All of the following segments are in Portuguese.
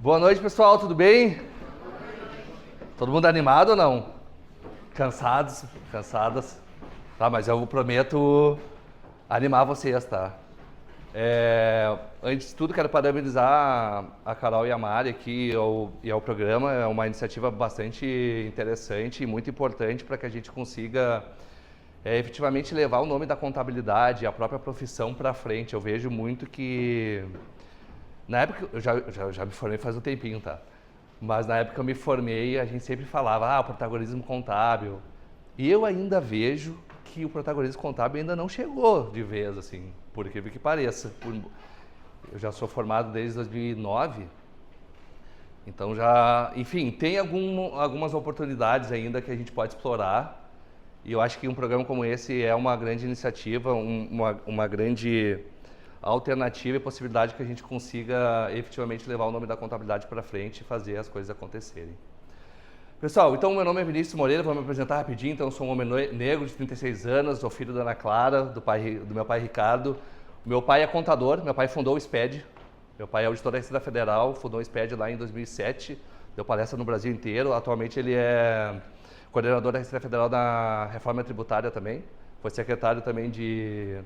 Boa noite, pessoal, tudo bem? Todo mundo animado ou não? Cansados, cansadas? Tá, mas eu prometo animar vocês, tá? Antes de tudo, quero parabenizar a Carol e a Mari aqui e ao programa. É uma iniciativa bastante interessante e muito importante para que a gente consiga efetivamente levar o nome da contabilidade e a própria profissão para frente. Eu vejo muito que na época, eu já me formei faz um tempinho, tá? Mas na época que eu me formei, a gente sempre falava, o protagonismo contábil. E eu ainda vejo que o protagonismo contábil ainda não chegou de vez, assim, por incrível que pareça. Eu já sou formado desde 2009, então já, enfim, tem algumas oportunidades ainda que a gente pode explorar. E eu acho que um programa como esse é uma grande iniciativa, uma grande alternativa e possibilidade que a gente consiga efetivamente levar o nome da contabilidade para frente e fazer as coisas acontecerem. Pessoal, então meu nome é Vinícius Moreira, vou me apresentar rapidinho. Então, eu sou um homem negro de 36 anos, sou filho da Ana Clara, do meu pai Ricardo. O meu pai é contador, meu pai fundou o SPED, meu pai é auditor da Receita Federal, fundou o SPED lá em 2007, deu palestra no Brasil inteiro. Atualmente ele é coordenador da Receita Federal da Reforma Tributária também, foi secretário também de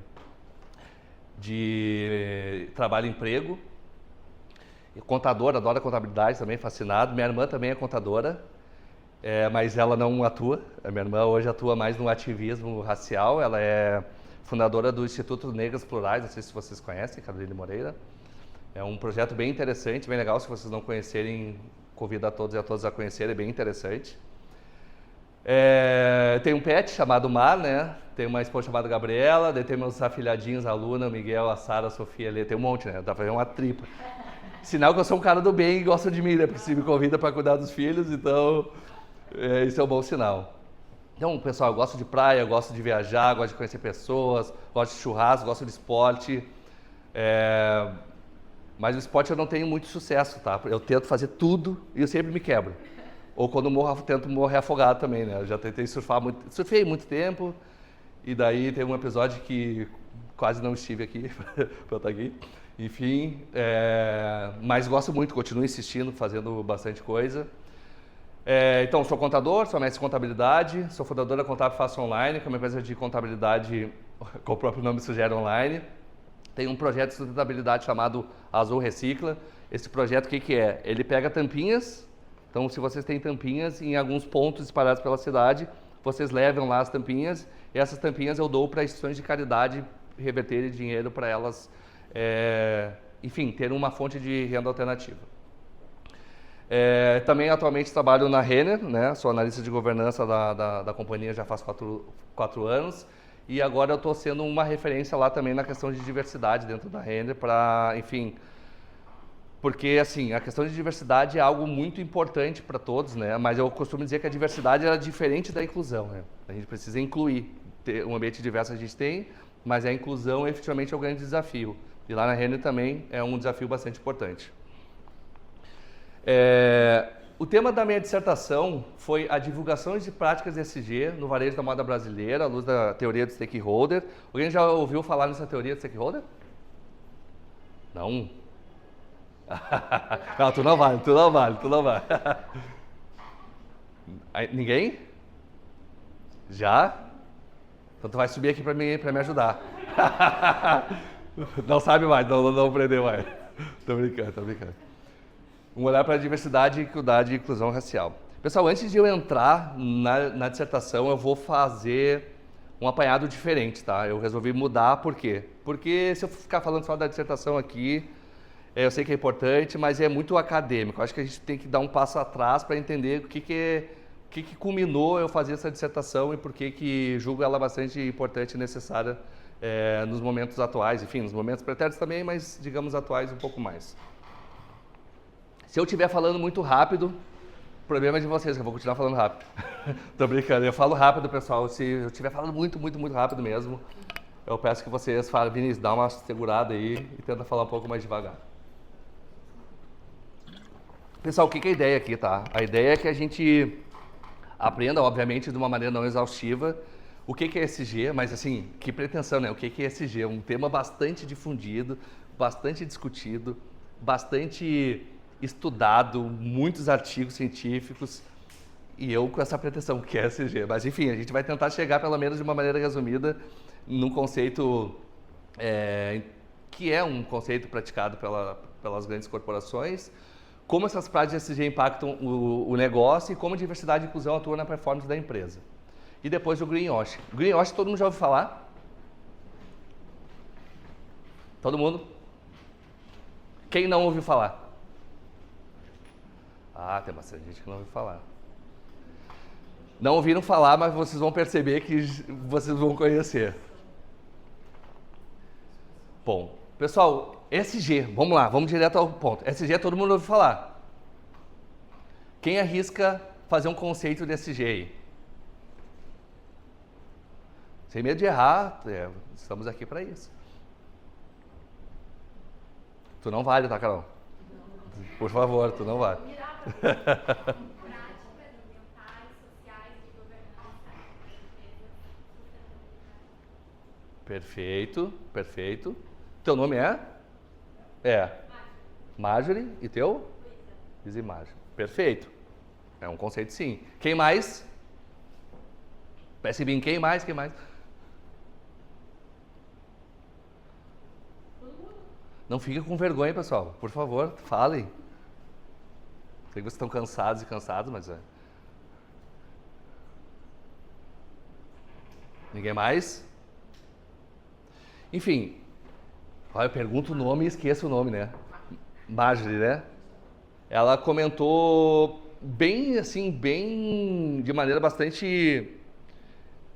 trabalho e emprego, e contador, adora contabilidade também, fascinado. Minha irmã também é contadora, mas ela não atua. A minha irmã hoje atua mais no ativismo racial. Ela é fundadora do Instituto Negras Plurais, não sei se vocês conhecem, Caroline Moreira. É um projeto bem interessante, bem legal. Se vocês não conhecerem, convido a todos e a todas a conhecerem, é bem interessante. Tem um pet chamado Mar, né? Tem uma esposa chamada Gabriela, daí tem meus afilhadinhos, a Luna, o Miguel, a Sara, a Sofia ali, tem um monte, né? Dá pra fazer uma tripa. Sinal que eu sou um cara do bem e gosto de mim, né? Porque se me convida para cuidar dos filhos, então isso é um bom sinal. Então, pessoal, eu gosto de praia, eu gosto de viajar, gosto de conhecer pessoas, gosto de churrasco, gosto de esporte. Mas no esporte eu não tenho muito sucesso, tá? Eu tento fazer tudo e eu sempre me quebro. Ou quando morro, tento morrer afogado também, né? Eu já tentei surfar muito, surfei muito tempo, e daí tem um episódio que quase não estive aqui para estar aqui. Enfim, mas gosto muito, continuo insistindo, fazendo bastante coisa. Então, sou contador, sou mestre em contabilidade, sou fundador da Contábil Fácil Online, que é uma empresa de contabilidade, como o próprio nome sugere, online. Tem um projeto de sustentabilidade chamado Azul Recicla. Esse projeto, o que é? Ele pega tampinhas. Então, se vocês têm tampinhas em alguns pontos espalhados pela cidade, vocês levam lá as tampinhas, e essas tampinhas eu dou para instituições de caridade reverterem dinheiro para elas, enfim, ter uma fonte de renda alternativa. Também atualmente trabalho na Renner, né? Sou analista de governança da companhia já faz 4 anos, e agora eu estou sendo uma referência lá também na questão de diversidade dentro da Renner, para, enfim, porque, assim, a questão de diversidade é algo muito importante para todos, né? Mas eu costumo dizer que a diversidade é diferente da inclusão, né? A gente precisa incluir. Um ambiente diverso a gente tem, mas a inclusão efetivamente é o grande desafio. E lá na Renner também é um desafio bastante importante. O tema da minha dissertação foi a divulgação de práticas ESG no varejo da moda brasileira, à luz da teoria do stakeholder. Alguém já ouviu falar nessa teoria do stakeholder? Não? Não, tu não vale. Ninguém? Já? Então tu vai subir aqui pra me ajudar. Não sabe mais, não aprendeu mais. Tô brincando. Um olhar para a diversidade, equidade e inclusão racial. Pessoal, antes de eu entrar na dissertação, eu vou fazer um apanhado diferente, tá? Eu resolvi mudar, por quê? Porque se eu ficar falando só da dissertação aqui, eu sei que é importante, mas é muito acadêmico. Eu acho que a gente tem que dar um passo atrás para entender o que culminou eu fazer essa dissertação e por que julgo ela bastante importante e necessária nos momentos atuais, enfim, nos momentos pretéritos também, mas digamos atuais um pouco mais. Se eu estiver falando muito rápido, o problema é de vocês, que eu vou continuar falando rápido. Tô brincando, eu falo rápido, pessoal. Se eu estiver falando muito rápido mesmo, eu peço que vocês falem, Vinícius, dá uma segurada aí e tenta falar um pouco mais devagar. Pessoal, o que é a ideia aqui, tá? A ideia é que a gente aprenda, obviamente, de uma maneira não exaustiva, o que é ESG, mas assim, que pretensão, né? O que é ESG? É um tema bastante difundido, bastante discutido, bastante estudado, muitos artigos científicos, e eu com essa pretensão que é ESG. Mas enfim, a gente vai tentar chegar pelo menos de uma maneira resumida num conceito que é um conceito praticado pelas grandes corporações, como essas práticas de ESG impactam o negócio e como a diversidade e inclusão atuam na performance da empresa. E depois o greenwashing. Greenwashing todo mundo já ouviu falar? Todo mundo? Quem não ouviu falar? Ah, tem bastante gente que não ouviu falar. Não ouviram falar, mas vocês vão perceber que vocês vão conhecer. Bom, pessoal, ESG, vamos lá, vamos direto ao ponto. ESG todo mundo ouve falar. Quem arrisca fazer um conceito de ESG aí? Sem medo de errar, estamos aqui para isso. Tu não vale, tá, Carol? Por favor, tu não vale. Perfeito, perfeito. Teu nome é? Marjorie. E teu? Luísa. Marjorie. Perfeito. É um conceito sim. Quem mais? PSB, quem mais? Não fiquem com vergonha, pessoal. Por favor, falem. Sei que vocês estão cansados e cansados, mas Ninguém mais? Enfim, eu pergunto o nome e esqueço o nome, né? Marjorie, né? Ela comentou bem, assim, de maneira bastante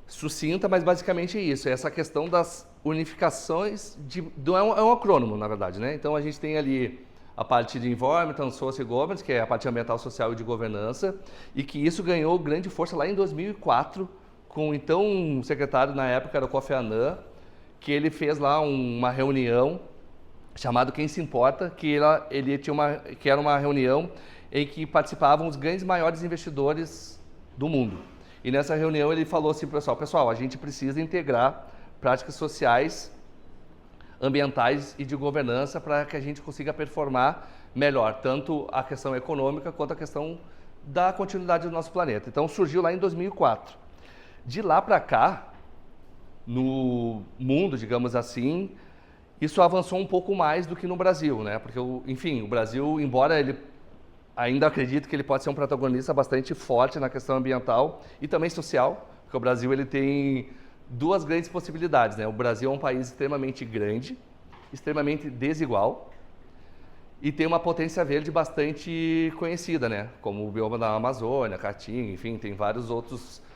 sucinta, mas basicamente é isso. É essa questão das unificações, é um acrônimo, na verdade, né? Então a gente tem ali a parte de Environmental, Social Governance, que é a parte ambiental, social e de governança, e que isso ganhou grande força lá em 2004, com então um secretário na época, era o Kofi Annan, que ele fez lá uma reunião chamado Quem Se Importa, que era uma reunião em que participavam os grandes maiores investidores do mundo. E nessa reunião ele falou assim, pessoal, a gente precisa integrar práticas sociais, ambientais e de governança para que a gente consiga performar melhor, tanto a questão econômica quanto a questão da continuidade do nosso planeta. Então surgiu lá em 2004. De lá para cá, no mundo, digamos assim, isso avançou um pouco mais do que no Brasil, né? Porque, enfim, o Brasil, embora ele ainda acredite que ele pode ser um protagonista bastante forte na questão ambiental e também social, porque o Brasil ele tem duas grandes possibilidades, né? O Brasil é um país extremamente grande, extremamente desigual e tem uma potência verde bastante conhecida, né? Como o bioma da Amazônia, Caatinga, enfim, tem vários outros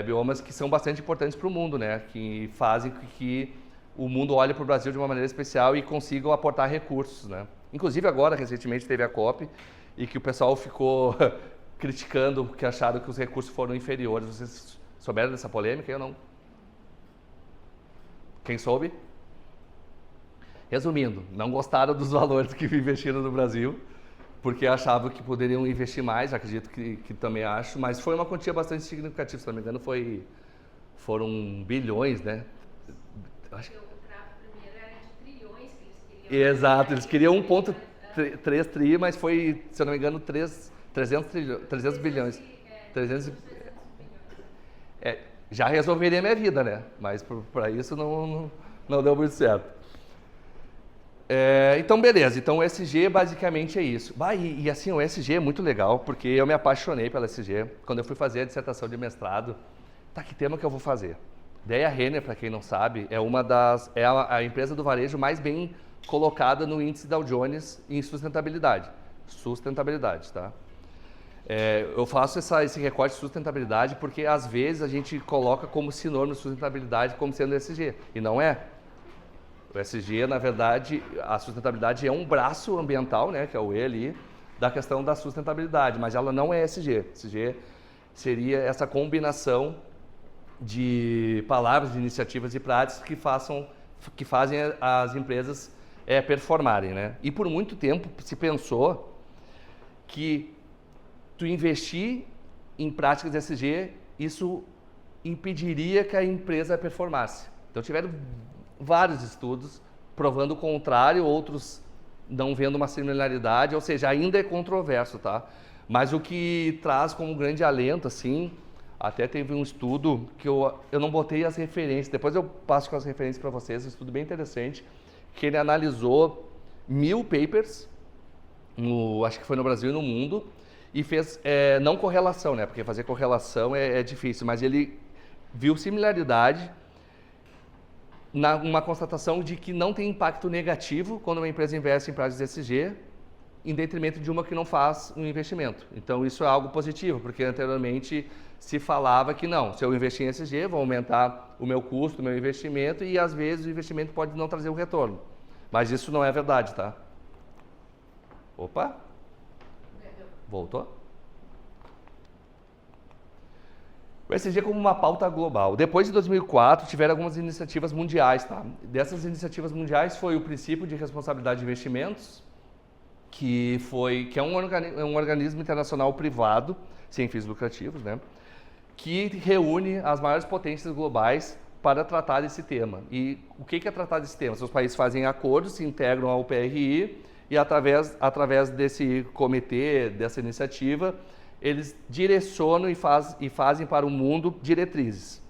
biomas que são bastante importantes para o mundo, né? Que fazem com que o mundo olhe para o Brasil de uma maneira especial e consigam aportar recursos, né? Inclusive agora, recentemente, teve a COP e que o pessoal ficou criticando porque acharam que os recursos foram inferiores. Vocês souberam dessa polêmica? Eu não. Quem soube? Resumindo, não gostaram dos valores que investiram no Brasil, porque achavam que poderiam investir mais, acredito que também acho, mas foi uma quantia bastante significativa, se não me engano, foram bilhões, né? Acho... O prazo primeiro era de trilhões que eles queriam. Exato, eles queriam 1,3 tri, mas foi, se eu não me engano, 300 bilhões. 300 já resolveria a minha vida, né? Mas para isso não deu muito certo. Então, beleza. Então, o ESG basicamente é isso. E assim, o ESG é muito legal, porque eu me apaixonei pela ESG. Quando eu fui fazer a dissertação de mestrado, que tema que eu vou fazer? Daí a Renner, para quem não sabe, é a empresa do varejo mais bem colocada no índice Dow Jones em sustentabilidade. Sustentabilidade, tá? Eu faço esse recorte de sustentabilidade porque às vezes a gente coloca como sinônimo de sustentabilidade como sendo ESG, e não é. O ESG, na verdade, a sustentabilidade é um braço ambiental, né, que é o E ali, da questão da sustentabilidade, mas ela não é ESG. ESG seria essa combinação de palavras, de iniciativas e práticas que fazem as empresas performarem, né? E por muito tempo se pensou que tu investir em práticas de ESG, isso impediria que a empresa performasse. Então tiveram vários estudos provando o contrário, outros não vendo uma similaridade, ou seja, ainda é controverso, tá? Mas o que traz como grande alento, assim, até teve um estudo que eu não botei as referências, depois eu passo com as referências para vocês, um estudo bem interessante, que ele analisou 1000 papers, acho que foi no Brasil e no mundo, e fez, não correlação, né? Porque fazer correlação é difícil, mas ele viu similaridade uma constatação de que não tem impacto negativo quando uma empresa investe em práticas ESG, em detrimento de uma que não faz um investimento. Então, isso é algo positivo, porque anteriormente se falava que não, se eu investir em ESG, vou aumentar o meu custo, o meu investimento, e às vezes o investimento pode não trazer o retorno. Mas isso não é verdade, tá? Opa! Voltou? O ESG como uma pauta global. Depois de 2004, tiveram algumas iniciativas mundiais, tá? Dessas iniciativas mundiais foi o princípio de responsabilidade de investimentos, que é um organismo internacional privado, sem fins lucrativos, né? Que reúne as maiores potências globais para tratar desse tema. E o que é tratar desse tema? Os países fazem acordos, se integram ao PRI e através desse comitê, dessa iniciativa, eles direcionam e fazem para o mundo diretrizes.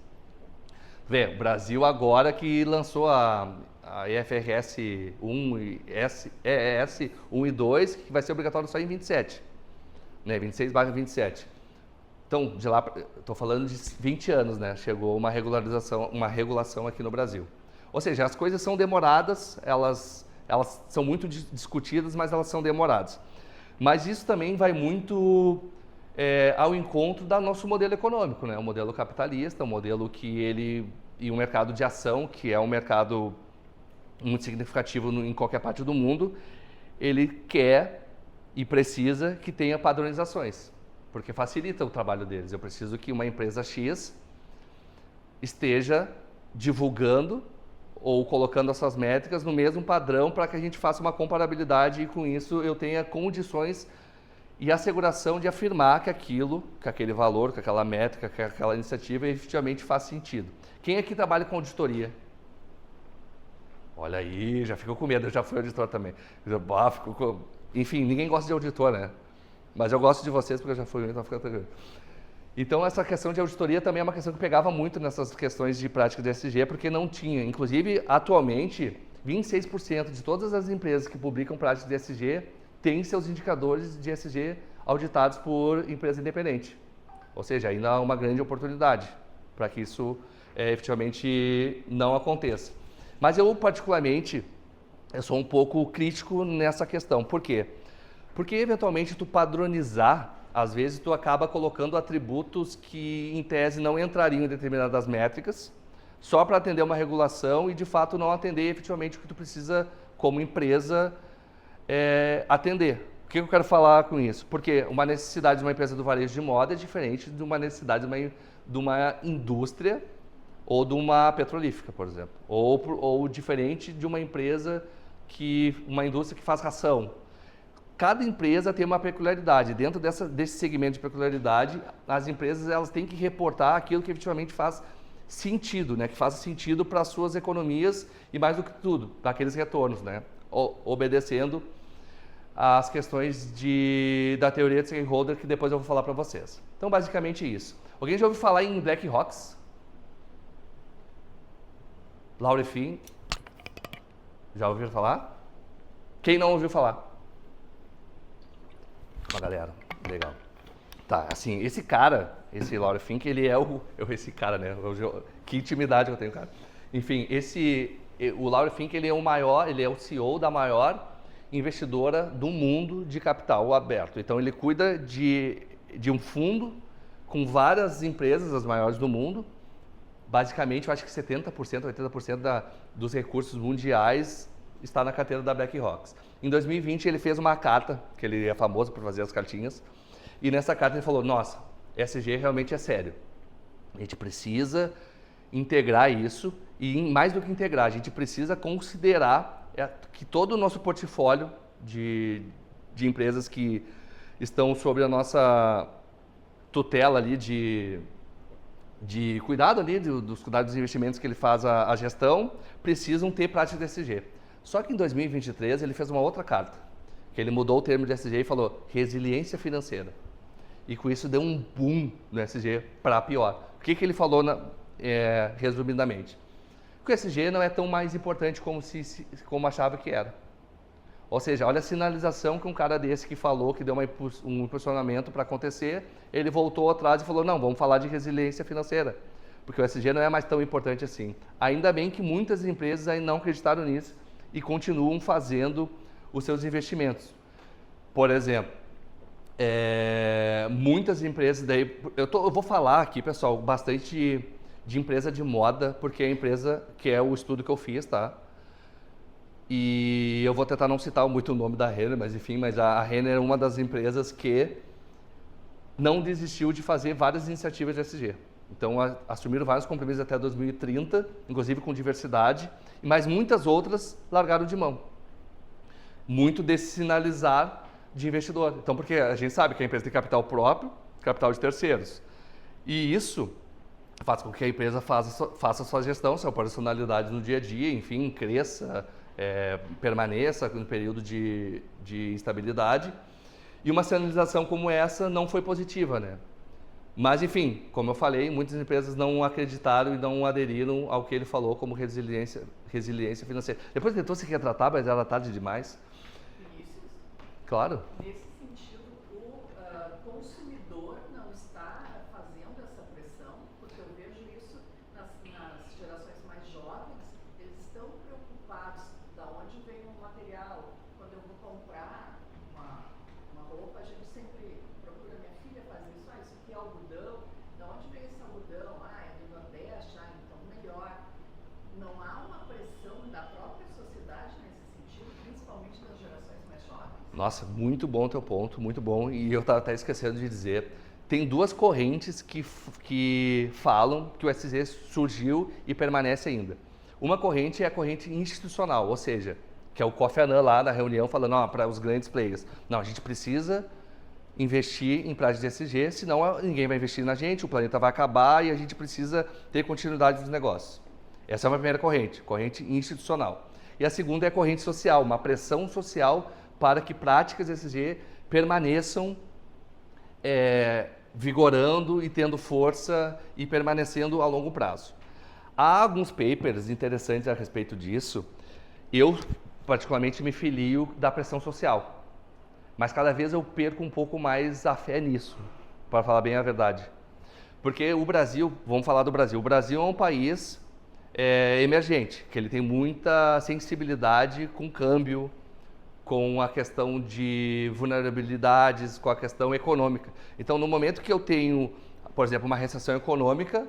O Brasil agora que lançou a IFRS 1 e ES 1 e 2, que vai ser obrigatório só em 27, né? 26/27. Então, de lá, estou falando de 20 anos, né? Chegou uma regulação aqui no Brasil. Ou seja, as coisas são demoradas, elas são muito discutidas, mas elas são demoradas. Mas isso também vai muito ao encontro do nosso modelo econômico, né? O modelo capitalista, o modelo e o mercado de ação, que é um mercado muito significativo em qualquer parte do mundo, ele quer e precisa que tenha padronizações, porque facilita o trabalho deles. Eu preciso que uma empresa X esteja divulgando ou colocando essas métricas no mesmo padrão para que a gente faça uma comparabilidade e com isso eu tenha condições e asseguração de afirmar que aquele valor, que aquela métrica, que aquela iniciativa efetivamente faz sentido. Quem aqui trabalha com auditoria? Olha aí, já ficou com medo, eu já fui auditor também. Enfim, ninguém gosta de auditor, né? Mas eu gosto de vocês porque eu já fui, então fica tranquilo. Então, essa questão de auditoria também é uma questão que pegava muito nessas questões de prática de ESG, porque não tinha. Inclusive, atualmente, 26% de todas as empresas que publicam práticas de ESG têm seus indicadores de ESG auditados por empresa independente. Ou seja, ainda há uma grande oportunidade para que isso efetivamente não aconteça. Mas eu, particularmente, sou um pouco crítico nessa questão. Por quê? Porque, eventualmente, tu padronizar, às vezes, tu acaba colocando atributos que, em tese, não entrariam em determinadas métricas, só para atender uma regulação e, de fato, não atender efetivamente o que tu precisa, como empresa, atender. O que eu quero falar com isso? Porque uma necessidade de uma empresa do varejo de moda é diferente de uma necessidade de uma indústria ou de uma petrolífera, por exemplo. Ou diferente de uma empresa uma indústria que faz ração. Cada empresa tem uma peculiaridade. Dentro desse segmento de peculiaridade, as empresas elas têm que reportar aquilo que efetivamente faz sentido, né? Que faz sentido para as suas economias e, mais do que tudo, para aqueles retornos, né? Obedecendo às questões da teoria de stakeholder, que depois eu vou falar para vocês. Então, basicamente isso. Alguém já ouviu falar em BlackRock? Laura Finn? Já ouviram falar? Quem não ouviu falar? Uma galera, legal. Tá, assim, esse Laura Fink, ele é esse cara, né? Que intimidade eu tenho, cara. Enfim, o Laura Fink, ele é o CEO da maior investidora do mundo de capital aberto. Então, ele cuida de um fundo com várias empresas, as maiores do mundo. Basicamente, eu acho que 70%, 80% dos recursos mundiais está na carteira da BlackRock. Em 2020, ele fez uma carta, que ele é famoso por fazer as cartinhas, e nessa carta ele falou, nossa, ESG realmente é sério. A gente precisa integrar isso, e mais do que integrar, a gente precisa considerar que todo o nosso portfólio de empresas que estão sob a nossa tutela ali de cuidado ali, dos cuidados dos investimentos que ele faz a gestão, precisam ter prática de ESG. Só que em 2023 ele fez uma outra carta, que ele mudou o termo de ESG e falou resiliência financeira. E com isso deu um boom no ESG para pior. O que ele falou resumidamente? Que o ESG não é tão mais importante como achava que era. Ou seja, olha a sinalização que um cara desse que falou, que deu um impulsionamento para acontecer, ele voltou atrás e falou, não, vamos falar de resiliência financeira, porque o ESG não é mais tão importante assim. Ainda bem que muitas empresas ainda não acreditaram nisso e continuam fazendo os seus investimentos. Por exemplo, muitas empresas, daí eu vou falar aqui, pessoal, bastante de empresa de moda, porque é a empresa que é o estudo que eu fiz, tá? E eu vou tentar não citar muito o nome da Renner, mas enfim, mas a Renner é uma das empresas que não desistiu de fazer várias iniciativas de ESG. Então, assumiram vários compromissos até 2030, inclusive com diversidade, mas muitas outras largaram de mão. Muito desse sinalizar de investidor. Então, porque a gente sabe que a empresa tem capital próprio, capital de terceiros. E isso faz com que a empresa faça sua gestão, sua operacionalidade no dia a dia, enfim, cresça, permaneça no período de instabilidade. E uma sinalização como essa não foi positiva, né? Mas, enfim, como eu falei, muitas empresas não acreditaram e não aderiram ao que ele falou como resiliência financeira. Depois tentou se retratar, mas era tarde demais. Vinícius, claro. Nesse sentido, o consumidor não está fazendo essa pressão, porque eu vejo isso nas gerações mais jovens, eles estão preocupados de onde vem o material. Quando eu vou comprar uma roupa, a gente sempre procura, minha filha faz isso, isso aqui é algodão, de onde vem esse algodão? É do Nordeste, então melhor. Não há uma pressão da própria sociedade nesse sentido, principalmente das gerações mais jovens? Nossa, muito bom o teu ponto, muito bom. E eu estava até esquecendo de dizer, tem duas correntes que falam que o ESG surgiu e permanece ainda. Uma corrente é a corrente institucional, ou seja, que é o Kofi Annan lá na reunião falando para os grandes players, não, a gente precisa investir em práticas de ESG, senão ninguém vai investir na gente, o planeta vai acabar e a gente precisa ter continuidade dos negócios. Essa é uma primeira corrente institucional. E a segunda é a corrente social, uma pressão social para que práticas ESG permaneçam vigorando e tendo força e permanecendo a longo prazo. Há alguns papers interessantes a respeito disso. Eu, particularmente, me filio da pressão social. Mas cada vez eu perco um pouco mais a fé nisso, para falar bem a verdade. Porque o Brasil, vamos falar do Brasil, o Brasil é um país emergente, que ele tem muita sensibilidade com câmbio, com a questão de vulnerabilidades, com a questão econômica. Então, no momento que eu tenho, por exemplo, uma recessão econômica,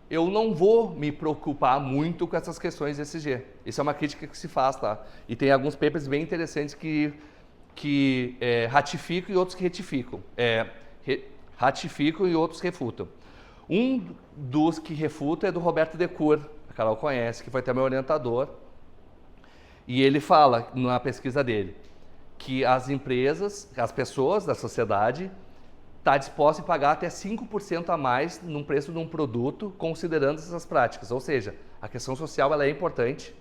eu não vou me preocupar muito com essas questões ESG. Isso é uma crítica que se faz, tá? E tem alguns papers bem interessantes que ratificam e outros que retificam. Ratificam e outros refutam. Um dos que refuta é do Roberto Decour, a Carol conhece, que foi até meu orientador. E ele fala, na pesquisa dele, que as empresas, as pessoas da sociedade, está disposta a pagar até 5% a mais no preço de um produto, considerando essas práticas. Ou seja, a questão social ela é importante,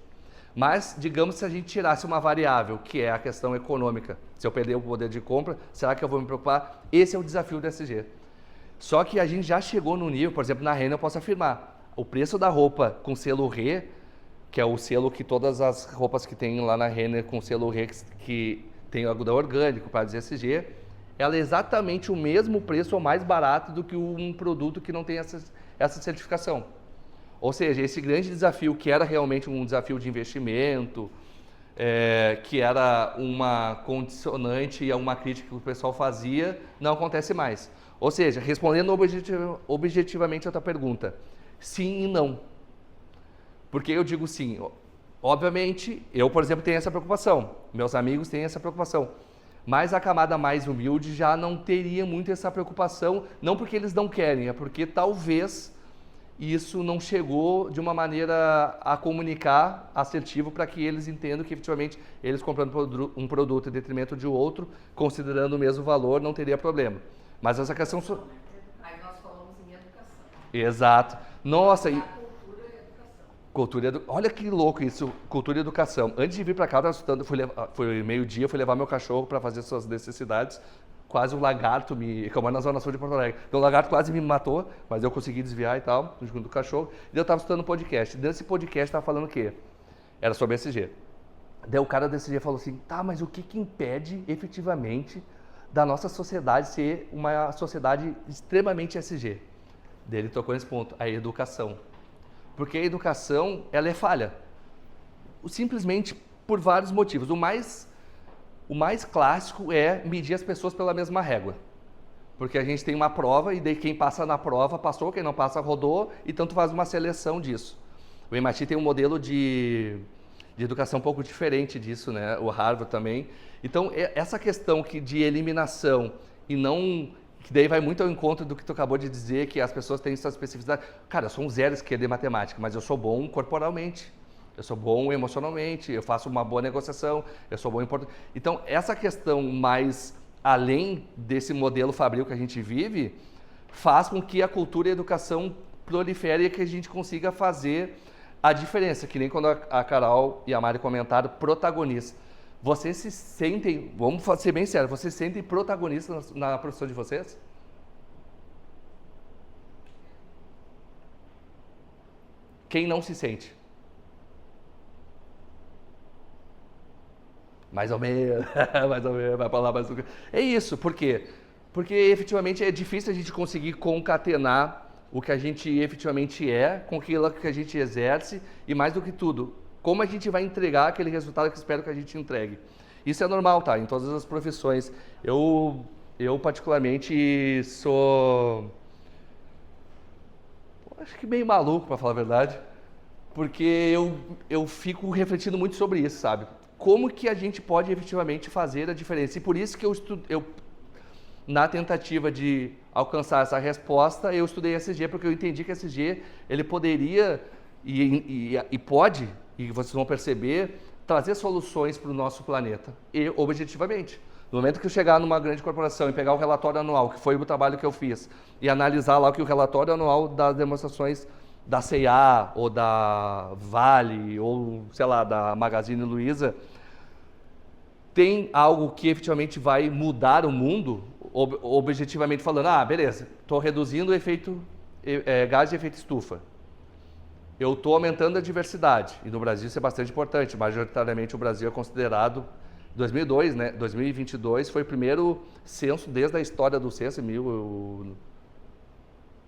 mas, digamos, se a gente tirasse uma variável, que é a questão econômica, se eu perder o poder de compra, será que eu vou me preocupar? Esse é o desafio do ESG. Só que a gente já chegou no nível, por exemplo, na Renner eu posso afirmar, o preço da roupa com selo RE, que é o selo que todas as roupas que tem lá na Renner com selo RE, que tem algodão orgânico, para dizer ESG, ela é exatamente o mesmo preço ou mais barato do que um produto que não tem essa certificação. Ou seja, esse grande desafio, que era realmente um desafio de investimento, que era uma condicionante e uma crítica que o pessoal fazia, não acontece mais. Ou seja, respondendo objetivamente a tua pergunta, sim e não. Por que eu digo sim? Obviamente, eu, por exemplo, tenho essa preocupação, meus amigos têm essa preocupação, mas a camada mais humilde já não teria muito essa preocupação, não porque eles não querem, é porque talvez isso não chegou de uma maneira a comunicar assertivo para que eles entendam que efetivamente eles comprando um produto em detrimento de outro, considerando o mesmo valor, não teria problema. Mas essa questão... Aí nós falamos em educação. Exato. Nossa, A cultura e a educação. Olha que louco isso, cultura e educação. Antes de vir para cá, eu estava estudando, foi meio-dia, fui levar meu cachorro para fazer suas necessidades. Quase um lagarto que eu moro na zona sul de Porto Alegre. Então o lagarto quase me matou, mas eu consegui desviar e tal, junto do cachorro. E eu estava estudando um podcast. Nesse podcast estava falando o quê? Era sobre SG. Daí o cara da SG falou assim, tá, mas o que impede efetivamente da nossa sociedade ser uma sociedade extremamente SG? Daí ele tocou nesse ponto, a educação. Porque a educação, ela é falha. Simplesmente por vários motivos. O mais clássico é medir as pessoas pela mesma régua. Porque a gente tem uma prova e daí quem passa na prova passou, quem não passa rodou, e tanto faz uma seleção disso. O MIT tem um modelo de educação um pouco diferente disso, né? O Harvard também. Então, essa questão de eliminação e não... que daí vai muito ao encontro do que tu acabou de dizer, que as pessoas têm suas especificidades. Cara, eu sou um zero esquerda em matemática, mas eu sou bom corporalmente, eu sou bom emocionalmente, eu faço uma boa negociação, eu sou bom em português. Então, essa questão mais além desse modelo fabril que a gente vive, faz com que a cultura e a educação prolifere e que a gente consiga fazer a diferença, que nem quando a Carol e a Mari comentaram, protagonistas. Vocês se sentem, vamos ser bem sérios, vocês se sentem protagonistas na profissão de vocês? Quem não se sente? Mais ou menos, mais ou menos, vai para lá mais um... É isso, por quê? Porque efetivamente é difícil a gente conseguir concatenar o que a gente efetivamente é com aquilo que a gente exerce e mais do que tudo, como a gente vai entregar aquele resultado que espero que a gente entregue. Isso é normal, tá? Em todas as profissões. Eu particularmente sou... acho que meio maluco, para falar a verdade, porque eu fico refletindo muito sobre isso, sabe? Como que a gente pode efetivamente fazer a diferença. E por isso que na tentativa de alcançar essa resposta, eu estudei SG, porque eu entendi que SG, ele poderia e pode, e vocês vão perceber, trazer soluções para o nosso planeta, e objetivamente. No momento que eu chegar numa grande corporação e pegar o relatório anual, que foi o trabalho que eu fiz, e analisar lá que o relatório anual das demonstrações da C&A, ou da Vale, ou, sei lá, da Magazine Luiza, tem algo que efetivamente vai mudar o mundo, objetivamente falando, beleza, estou reduzindo o gás de efeito estufa. Eu estou aumentando a diversidade, e no Brasil isso é bastante importante, majoritariamente o Brasil é considerado, 2002, né, 2022 foi o primeiro censo desde a história do censo, em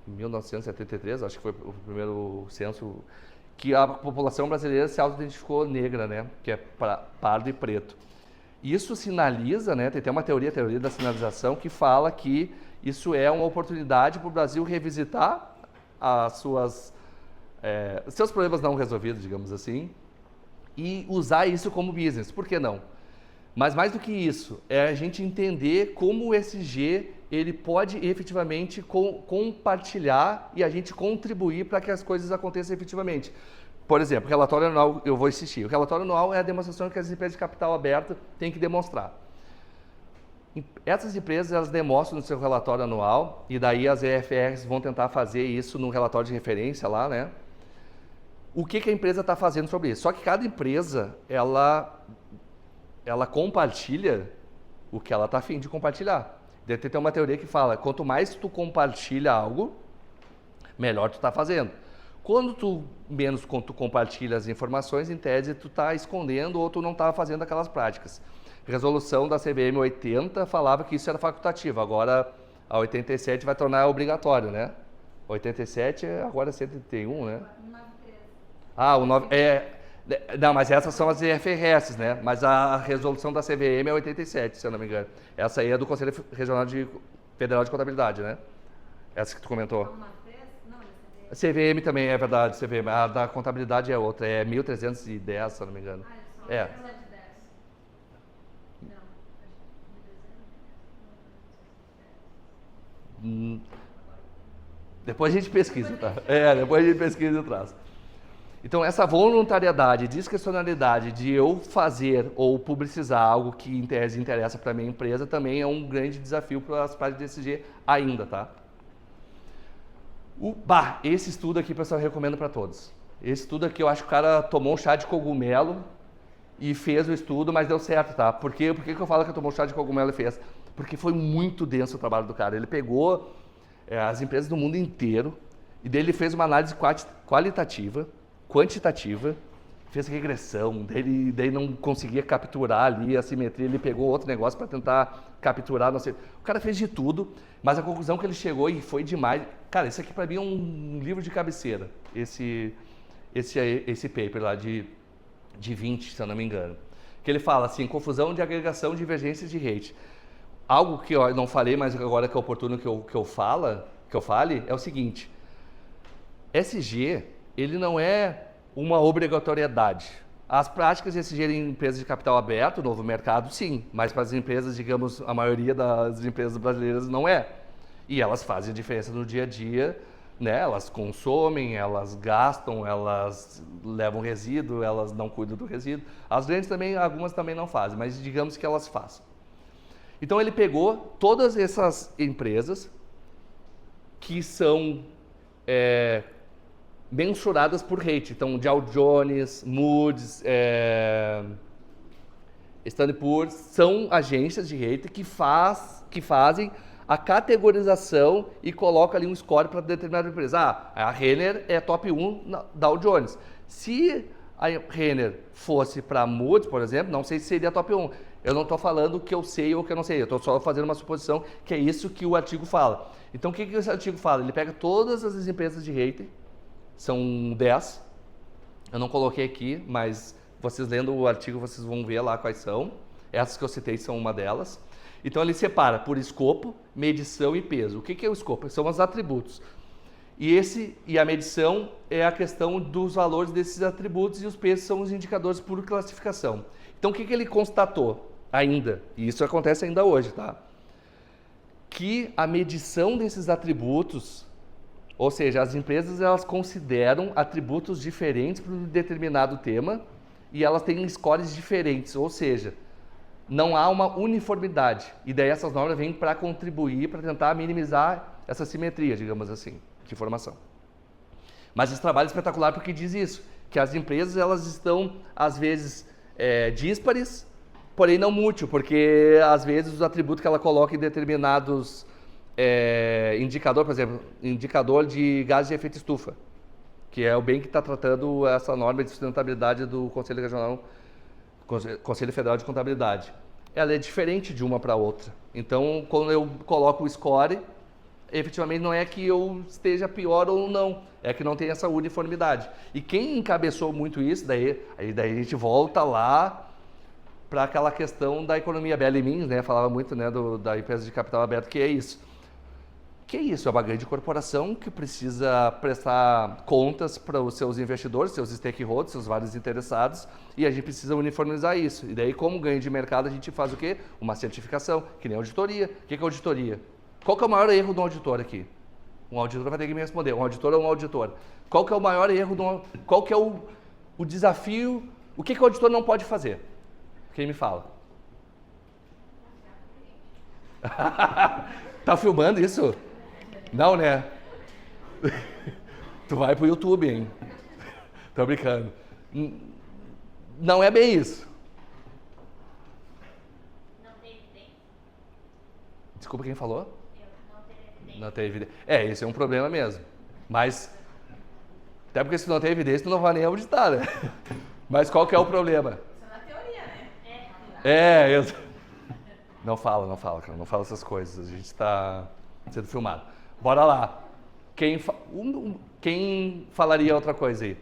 1973, acho que foi o primeiro censo, que a população brasileira se auto-identificou negra, né, que é pardo e preto. Isso sinaliza, né, tem até uma teoria da sinalização, que fala que isso é uma oportunidade para o Brasil revisitar seus problemas não resolvidos, digamos assim, e usar isso como business. Por que não? Mas mais do que isso, é a gente entender como o SG ele pode efetivamente compartilhar e a gente contribuir para que as coisas aconteçam efetivamente. Por exemplo, o relatório anual, eu vou insistir, o relatório anual é a demonstração que as empresas de capital aberto têm que demonstrar. Essas empresas, elas demonstram no seu relatório anual, e daí as EFRs vão tentar fazer isso no relatório de referência lá, né? O que a empresa está fazendo sobre isso? Só que cada empresa, ela compartilha o que ela está a fim de compartilhar. Deve ter uma teoria que fala, quanto mais tu compartilha algo, melhor tu está fazendo. Quando menos tu compartilha as informações, em tese tu está escondendo ou tu não está fazendo aquelas práticas. A resolução da CVM 80 falava que isso era facultativo, agora a 87 vai tornar obrigatório, né? 87 agora é 131, né? O 9... Não, mas essas são as IFRS, né? Mas a resolução da CVM é 87, se eu não me engano. Essa aí é do Conselho Regional Federal de Contabilidade, né? Essa que tu comentou. A CVM também é verdade, CVM. A da contabilidade é outra, é 1310, se eu não me engano. É. Depois a gente pesquisa, tá? Depois a gente pesquisa e traz. Então, essa voluntariedade, discricionalidade de eu fazer ou publicizar algo que em tese interessa para a minha empresa também é um grande desafio para as partes de SG ainda, tá? Esse estudo aqui, pessoal, eu recomendo para todos. Esse estudo aqui, eu acho que o cara tomou um chá de cogumelo e fez o estudo, mas deu certo, tá? Por que que eu falo que tomou um chá de cogumelo e fez? Porque foi muito denso o trabalho do cara. Ele pegou as empresas do mundo inteiro e daí ele fez uma análise qualitativa, quantitativa, fez regressão, daí não conseguia capturar ali a simetria, ele pegou outro negócio para tentar capturar, não sei. O cara fez de tudo, mas a conclusão que ele chegou, e foi demais, cara, isso aqui para mim é um livro de cabeceira, esse paper lá de 20, se eu não me engano, que ele fala assim, confusão de agregação, divergências de rate. Algo que eu não falei, mas agora que é oportuno que eu fale, é o seguinte, SG, ele não é uma obrigatoriedade. As práticas de SG em empresas de capital aberto, novo mercado, sim, mas para as empresas, digamos, a maioria das empresas brasileiras não é. E elas fazem a diferença no dia a dia, né? Elas consomem, elas gastam, elas levam resíduo, elas não cuidam do resíduo. As grandes também, algumas também não fazem, mas digamos que elas façam. Então ele pegou todas essas empresas que são mensuradas por rate. Então, Dow Jones, Moody's, Standard Poor's, são agências de rate que fazem a categorização e colocam ali um score para determinada empresa. A Renner é top 1 na Dow Jones. Se a Renner fosse para Moody's, por exemplo, não sei se seria top 1. Eu não estou falando o que eu sei ou o que eu não sei, eu estou só fazendo uma suposição que é isso que o artigo fala. Então, o que esse artigo fala? Ele pega todas as empresas de rating, são 10, eu não coloquei aqui, mas vocês lendo o artigo, vocês vão ver lá quais são. Essas que eu citei são uma delas. Então, ele separa por escopo, medição e peso. O que é o escopo? São os atributos. E a medição é a questão dos valores desses atributos e os pesos são os indicadores por classificação. Então, o que ele constatou ainda? E isso acontece ainda hoje, tá? Que a medição desses atributos, ou seja, as empresas elas consideram atributos diferentes para um determinado tema e elas têm scores diferentes, ou seja, não há uma uniformidade. E daí essas normas vêm para contribuir, para tentar minimizar essa simetria, digamos assim, de informação. Mas esse trabalho é espetacular porque diz isso, que as empresas elas estão, às vezes, díspares, porém não mútil, porque às vezes os atributos que ela coloca em determinados indicador, por exemplo, indicador de gases de efeito estufa, que é o bem que está tratando essa norma de sustentabilidade do Conselho Federal de Contabilidade. Ela é diferente de uma para outra. Então, quando eu coloco o score, efetivamente não é que eu esteja pior ou não, é que não tem essa uniformidade. E quem encabeçou muito isso, daí a gente volta lá para aquela questão da economia Bellemin, né? Falava muito, né, da empresa de capital aberto, que é isso. Que é isso? É uma grande corporação que precisa prestar contas para os seus investidores, seus stakeholders, seus vários interessados, e a gente precisa uniformizar isso. E daí, como ganho de mercado, a gente faz o quê? Uma certificação, que nem auditoria. O que é auditoria? Qual que é o maior erro do auditor aqui? Um auditor vai ter que me responder. Um auditor ou um auditor? Qual que é o maior erro? Qual que é o desafio? O que o auditor não pode fazer? Quem me fala? Tá filmando isso? Não, né? Tu vai pro YouTube, hein? Tô brincando. Não é bem isso. Não tem evidência? Desculpa, quem falou? Não tem evidência. Não tem evidência. Esse é um problema mesmo. Mas, até porque se não tem evidência, tu não vai nem auditar, né? Mas qual que é o problema? Isso é na teoria, né? Eu... Não fala, cara. Não fala essas coisas. A gente está sendo filmado. Bora lá. Quem falaria outra coisa aí?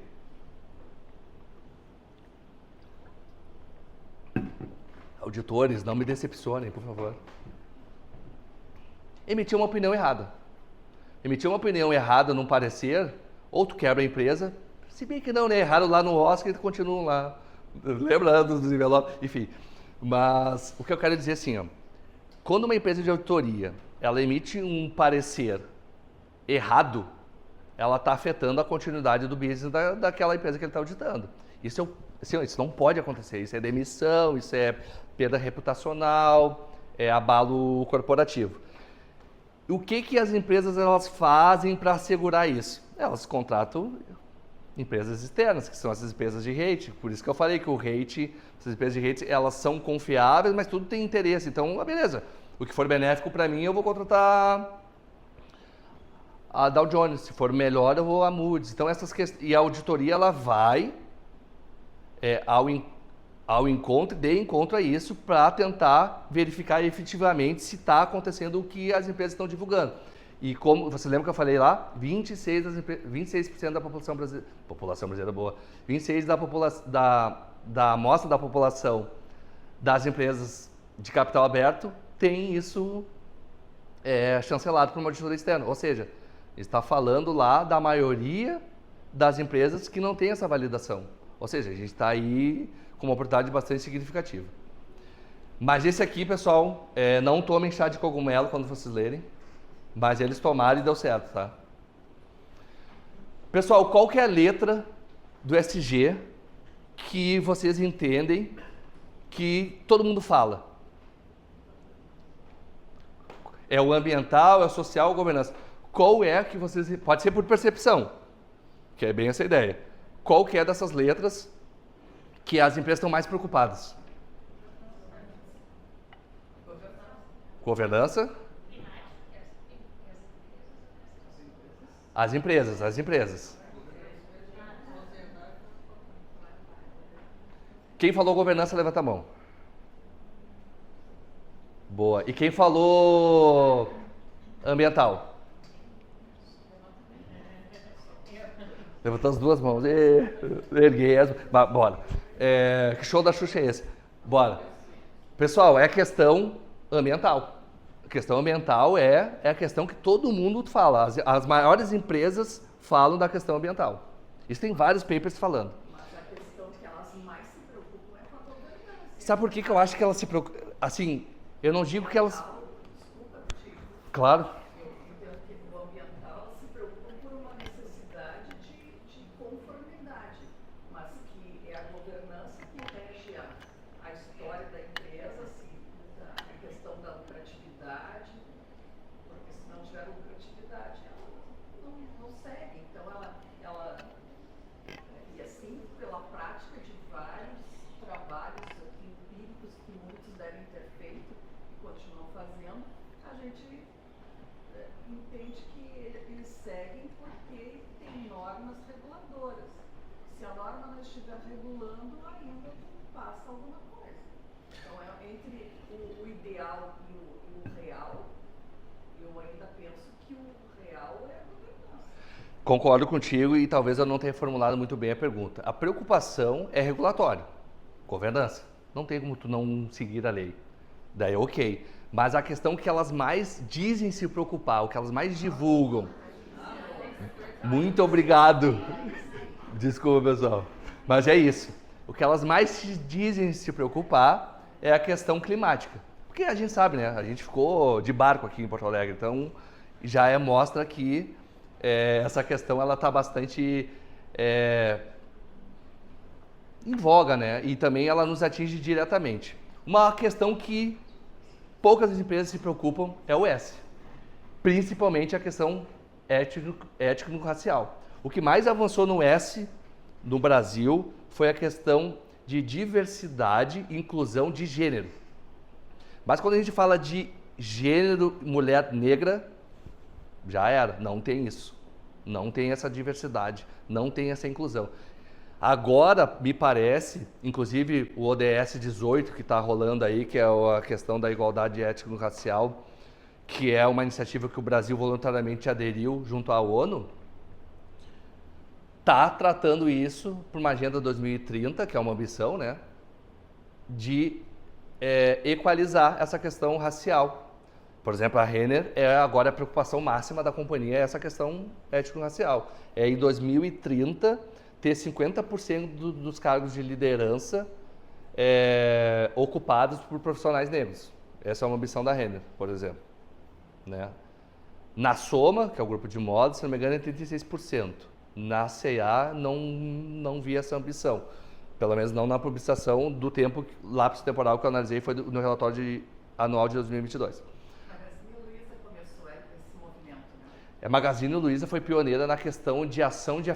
Auditores, não me decepcionem, por favor. Emitir uma opinião errada. Emitir uma opinião errada num parecer, ou tu quebra a empresa, se bem que não, né? Erraram lá no Oscar e continuam lá. Lembra dos envelopes? Enfim. Mas o que eu quero dizer assim, ó, quando uma empresa de auditoria ela emite um parecer errado, ela está afetando a continuidade do business daquela empresa que ele está auditando. Isso não pode acontecer, isso é demissão, isso é perda reputacional, é abalo corporativo. O que as empresas elas fazem para assegurar isso? Elas contratam Empresas externas, que são essas empresas de rating. Por isso que eu falei que o rating, essas empresas de rating, elas são confiáveis, mas tudo tem interesse. Então, beleza. O que for benéfico para mim, eu vou contratar a Dow Jones. Se for melhor, eu vou a Moody's. Então, e a auditoria, ela vai ao encontro, de encontro a isso, para tentar verificar efetivamente se está acontecendo o que as empresas estão divulgando. E como você lembra que eu falei lá, 26% da população brasileira boa, 26% da amostra da população das empresas de capital aberto tem isso chancelado por uma auditoria externa. Ou seja, está falando lá da maioria das empresas que não tem essa validação. Ou seja, a gente está aí com uma oportunidade bastante significativa. Mas esse aqui, pessoal, não tomem chá de cogumelo quando vocês lerem, mas eles tomaram e deu certo, tá? Pessoal, qual que é a letra do SG que vocês entendem que todo mundo fala? É o ambiental, é o social, é a governança. Qual é que vocês... Pode ser por percepção, que é bem essa ideia. Qual que é dessas letras que as empresas estão mais preocupadas? Governança. As empresas. Quem falou governança, levanta a mão. Boa. E quem falou ambiental? Levantou as duas mãos. Erguei as... Bora. Que show da Xuxa é esse? Bora. Pessoal, é a questão ambiental. A questão ambiental é a questão que todo mundo fala. As maiores empresas falam da questão ambiental. Isso tem vários papers falando. Mas a questão que elas mais se preocupam é com a governança. Sabe por que eu acho que elas se preocupam? Assim, eu não digo que elas... Desculpa, Tico. Claro. Eu entendo que no ambiental elas se preocupam por uma necessidade de conformidade, mas que é a governança que rege a história da empresa, assim, a questão da lucratividade, porque se não tiver lucratividade, ela não segue. Então, e assim, pela prática de vários trabalhos empíricos que muitos devem ter feito e continuam fazendo, a gente entende que eles seguem porque tem normas reguladoras. Se a norma não estiver regulando, ainda passa alguma coisa. Então, entre o ideal e o real, eu ainda penso que o real é a governança. Concordo contigo e talvez eu não tenha formulado muito bem a pergunta. A preocupação é regulatório, governança. Não tem como tu não seguir a lei. Daí ok. Mas a questão que elas mais dizem se preocupar, o que elas mais divulgam... Muito obrigado. Desculpa, pessoal. Mas é isso. O que elas mais dizem se preocupar é a questão climática. Porque a gente sabe, né? A gente ficou de barco aqui em Porto Alegre, então já mostra que essa questão ela está bastante em voga, né? E também ela nos atinge diretamente. Uma questão que poucas empresas se preocupam é o S. Principalmente a questão étnico-racial. O que mais avançou no S no Brasil foi a questão de diversidade e inclusão de gênero. Mas quando a gente fala de gênero, mulher negra, já era, não tem isso. Não tem essa diversidade, não tem essa inclusão. Agora, me parece, inclusive o ODS 18 que está rolando aí, que é a questão da igualdade étnico-racial, que é uma iniciativa que o Brasil voluntariamente aderiu junto à ONU, está tratando isso por uma agenda 2030, que é uma ambição, né, de equalizar essa questão racial. Por exemplo, a Renner agora a preocupação máxima da companhia é essa questão étnico-racial. Em 2030 ter 50% dos cargos de liderança ocupados por profissionais negros. Essa é uma ambição da Renner, por exemplo. Né? Na Soma, que é o grupo de moda, se não me engano, é 36%. Na C&A não vi essa ambição. Pelo menos não na publicação do tempo, lápis temporal que eu analisei foi no relatório anual de 2022. Mas a Luísa começou esse movimento, né? A Magazine Luiza foi pioneira na questão de ação de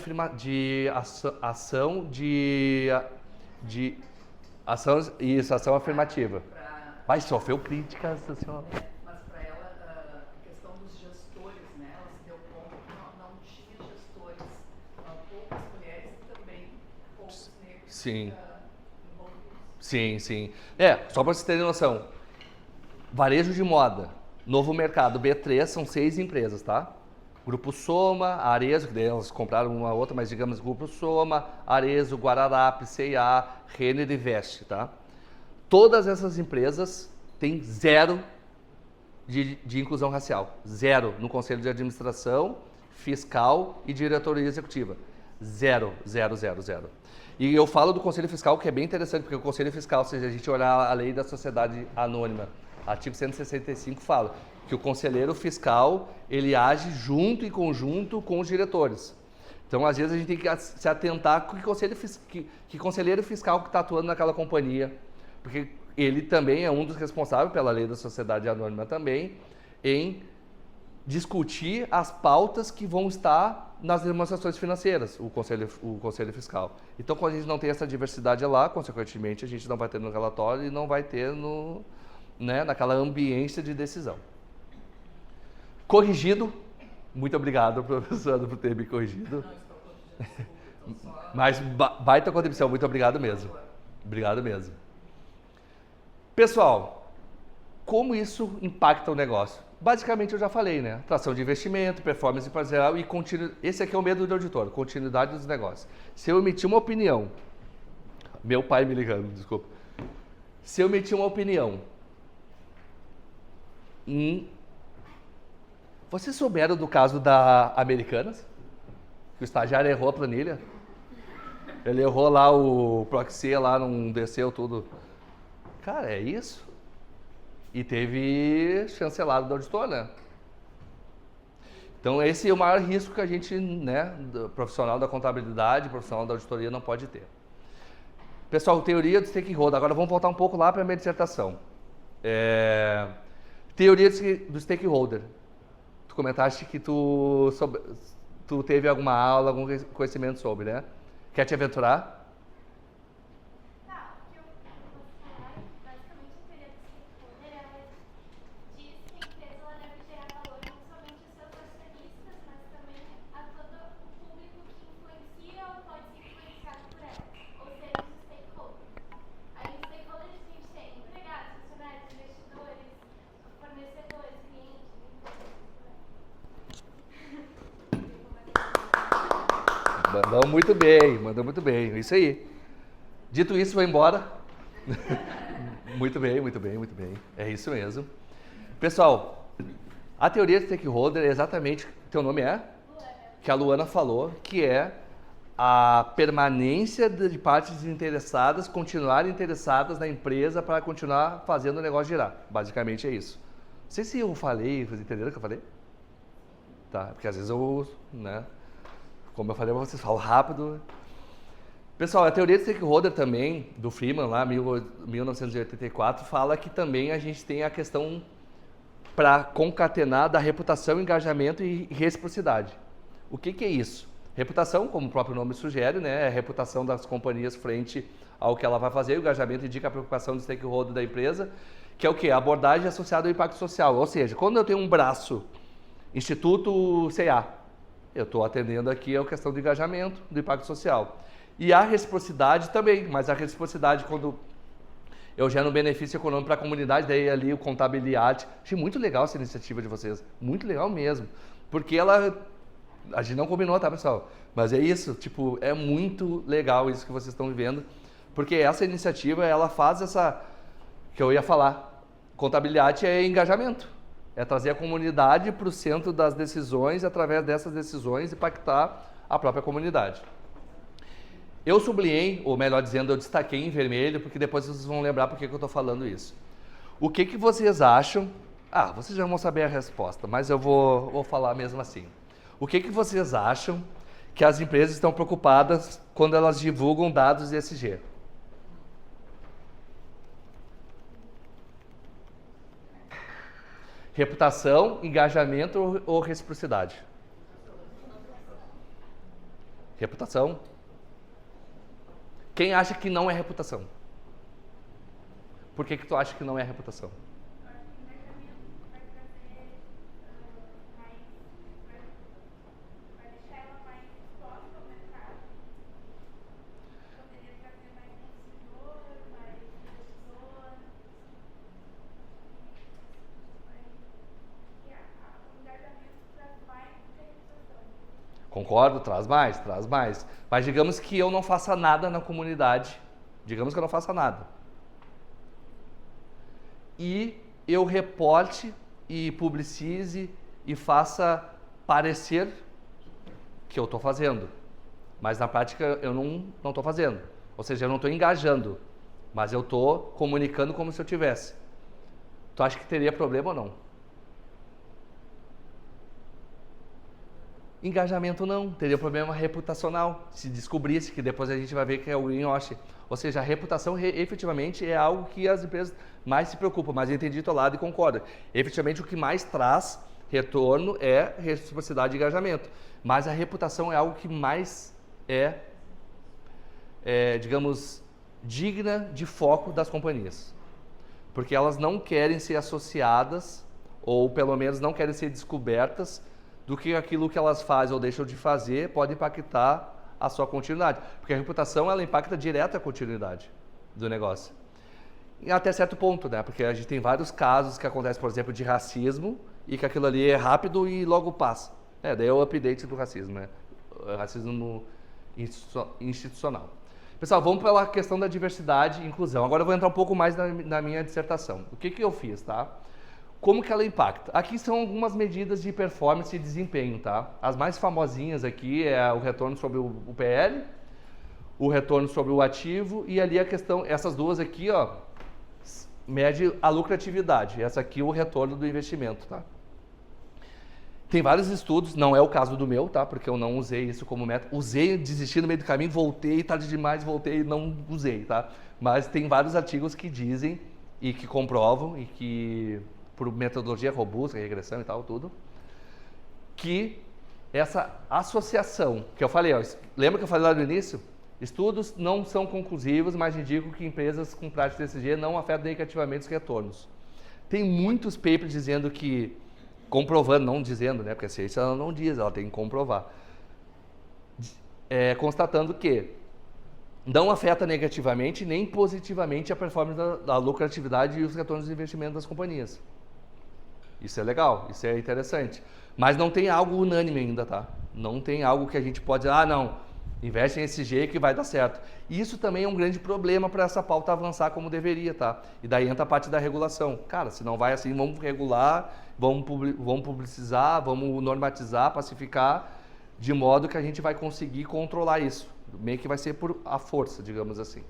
ação afirmativa. Vai, sofreu críticas, senhora. Mas para ela, a questão dos gestores, né? Ela se deu conta que não tinha gestores, poucas mulheres e também poucos negros Sim. envolvidos. Sim, sim. Só para vocês terem noção, varejo de moda, Novo Mercado, B3, são 6 empresas, tá? Grupo Soma, Arezzo, que daí elas compraram uma outra, mas digamos Grupo Soma, Arezzo, Guararapes, C&A, Renner e Veste, tá? Todas essas empresas têm 0 de inclusão racial. 0 no Conselho de Administração, Fiscal e Diretoria Executiva. 0, 0, 0, 0. E eu falo do Conselho Fiscal, que é bem interessante, porque o Conselho Fiscal, se a gente olhar a lei da sociedade anônima, artigo 165 fala que o conselheiro fiscal, ele age junto e conjunto com os diretores. Então, às vezes, a gente tem que se atentar com que conselheiro fiscal que está atuando naquela companhia, porque ele também é um dos responsáveis pela lei da sociedade anônima também, em discutir as pautas que vão estar nas demonstrações financeiras, o conselho fiscal. Então, quando a gente não tem essa diversidade lá, consequentemente, a gente não vai ter no relatório e não vai ter naquela ambiência de decisão. Corrigido. Muito obrigado, professora, por ter me corrigido. Não estou corrigindo, desculpa, estou só... Mas baita contribuição, muito obrigado mesmo. Obrigado mesmo. Pessoal, como isso impacta o negócio? Basicamente eu já falei, né? Atração de investimento, performance empresarial e continuidade. Esse aqui é o medo do auditor, continuidade dos negócios. Se eu emitir uma opinião, meu pai me ligando, desculpa. Se eu emitir uma opinião Vocês souberam do caso da Americanas? Que o estagiário errou a planilha? Ele errou lá o proxy, lá não desceu tudo. Cara, é isso? E teve chancelado do auditor, né? Então esse é o maior risco que a gente, profissional da contabilidade, profissional da auditoria não pode ter. Pessoal, teoria do stakeholder. Agora vamos voltar um pouco lá para a minha dissertação. Teoria do stakeholder. Tu comentaste que tu teve alguma aula, algum conhecimento sobre, né? Quer te aventurar? Tá, o que eu vou falar, basicamente, a teoria do stakeholder, ela diz que a empresa ela deve gerar valor não somente aos seus acionistas, mas também a todo o público que influencia ou pode ser influenciado por ela, ou seja, os stakeholders. Aí, os stakeholders a gente tem empregados, funcionários, investidores, fornecedores, clientes, Mandou muito bem, isso aí. Dito isso, vou embora. Muito bem, muito bem, muito bem. É isso mesmo. Pessoal, a teoria do stakeholder é exatamente, teu nome é? Luana. Que a Luana falou, que é a permanência de partes interessadas, continuarem interessadas na empresa para continuar fazendo o negócio girar. Basicamente é isso. Não sei se eu falei, vocês entenderam o que eu falei? Tá, porque às vezes eu, como eu falei para vocês, falo rápido. Pessoal, a teoria do stakeholder também, do Freeman, lá, 1984, fala que também a gente tem a questão para concatenar da reputação, engajamento e reciprocidade. O que é isso? Reputação, como o próprio nome sugere, é a reputação das companhias frente ao que ela vai fazer. O engajamento indica a preocupação do stakeholder da empresa, que é o quê? A abordagem associada ao impacto social. Ou seja, quando eu tenho um braço, Instituto C&A, eu estou atendendo aqui a questão do engajamento, do impacto social. E a reciprocidade também, mas a reciprocidade quando eu gero um benefício econômico para a comunidade, daí ali o Contabilidade. Achei muito legal essa iniciativa de vocês, muito legal mesmo, porque a gente não combinou, tá, pessoal? Mas é isso, é muito legal isso que vocês estão vivendo, porque essa iniciativa, ela faz que eu ia falar, Contabilidade é engajamento. É trazer a comunidade para o centro das decisões, através dessas decisões, impactar a própria comunidade. Eu sublinhei, ou melhor dizendo, eu destaquei em vermelho, porque depois vocês vão lembrar por que eu estou falando isso. O que vocês acham? Vocês já vão saber a resposta, mas eu vou falar mesmo assim. O que vocês acham que as empresas estão preocupadas quando elas divulgam dados ESG? Reputação, engajamento ou reciprocidade? Reputação? Quem acha que não é reputação? Por que tu acha que não é reputação? Eu acho que o engajamento vai trazer mais. Vai deixar ela mais exposta ao mercado. Poderia trazer mais consumidor, mais investidor. E o engajamento traz mais do que a reputação. Concordo, traz mais, traz mais. Mas digamos que eu não faça nada na comunidade. Digamos que eu não faça nada. E eu reporte e publicize e faça parecer que eu estou fazendo. Mas na prática eu não estou fazendo. Ou seja, eu não estou engajando. Mas eu estou comunicando como se eu tivesse. Tu acha que teria problema ou não? Engajamento não, teria problema reputacional, se descobrisse, que depois a gente vai ver que é o greenwashing. Ou seja, a reputação efetivamente é algo que as empresas mais se preocupam, mas eu entendi teu lado e concordo. Efetivamente o que mais traz retorno é reciprocidade e engajamento, mas a reputação é algo que mais digamos, digna de foco das companhias. Porque elas não querem ser associadas, ou pelo menos não querem ser descobertas, do que aquilo que elas fazem ou deixam de fazer pode impactar a sua continuidade. Porque a reputação, ela impacta direto a continuidade do negócio. E até certo ponto, né? Porque a gente tem vários casos que acontecem, por exemplo, de racismo, e que aquilo ali é rápido e logo passa. Daí é o update do racismo, né? Racismo institucional. Pessoal, vamos pela questão da diversidade e inclusão. Agora eu vou entrar um pouco mais na minha dissertação. O que eu fiz, tá? Como que ela impacta? Aqui são algumas medidas de performance e desempenho, tá? As mais famosinhas aqui é o retorno sobre o PL, o retorno sobre o ativo e ali a questão, essas duas aqui, ó, mede a lucratividade. Essa aqui o retorno do investimento, tá? Tem vários estudos, não é o caso do meu, tá? Porque eu não usei isso como método. Usei, desisti no meio do caminho, voltei, tarde demais, voltei e não usei, tá? Mas tem vários artigos que dizem e que comprovam e que por metodologia robusta, regressão e tal, tudo, que essa associação, que eu falei, ó, lembra que eu falei lá no início? Estudos não são conclusivos, mas indicam que empresas com prática ESG não afetam negativamente os retornos. Tem muitos papers dizendo que, comprovando, não dizendo, né, porque a ciência ela não diz, ela tem que comprovar, constatando que não afeta negativamente nem positivamente a performance da lucratividade e os retornos de investimento das companhias. Isso é legal, isso é interessante. Mas não tem algo unânime ainda, tá? Não tem algo que a gente pode dizer, não, investe em ESG que vai dar certo. E isso também é um grande problema para essa pauta avançar como deveria, tá? E daí entra a parte da regulação. Cara, se não vai assim, vamos regular, vamos publicizar, vamos normatizar, pacificar, de modo que a gente vai conseguir controlar isso. Meio que vai ser por a força, digamos assim.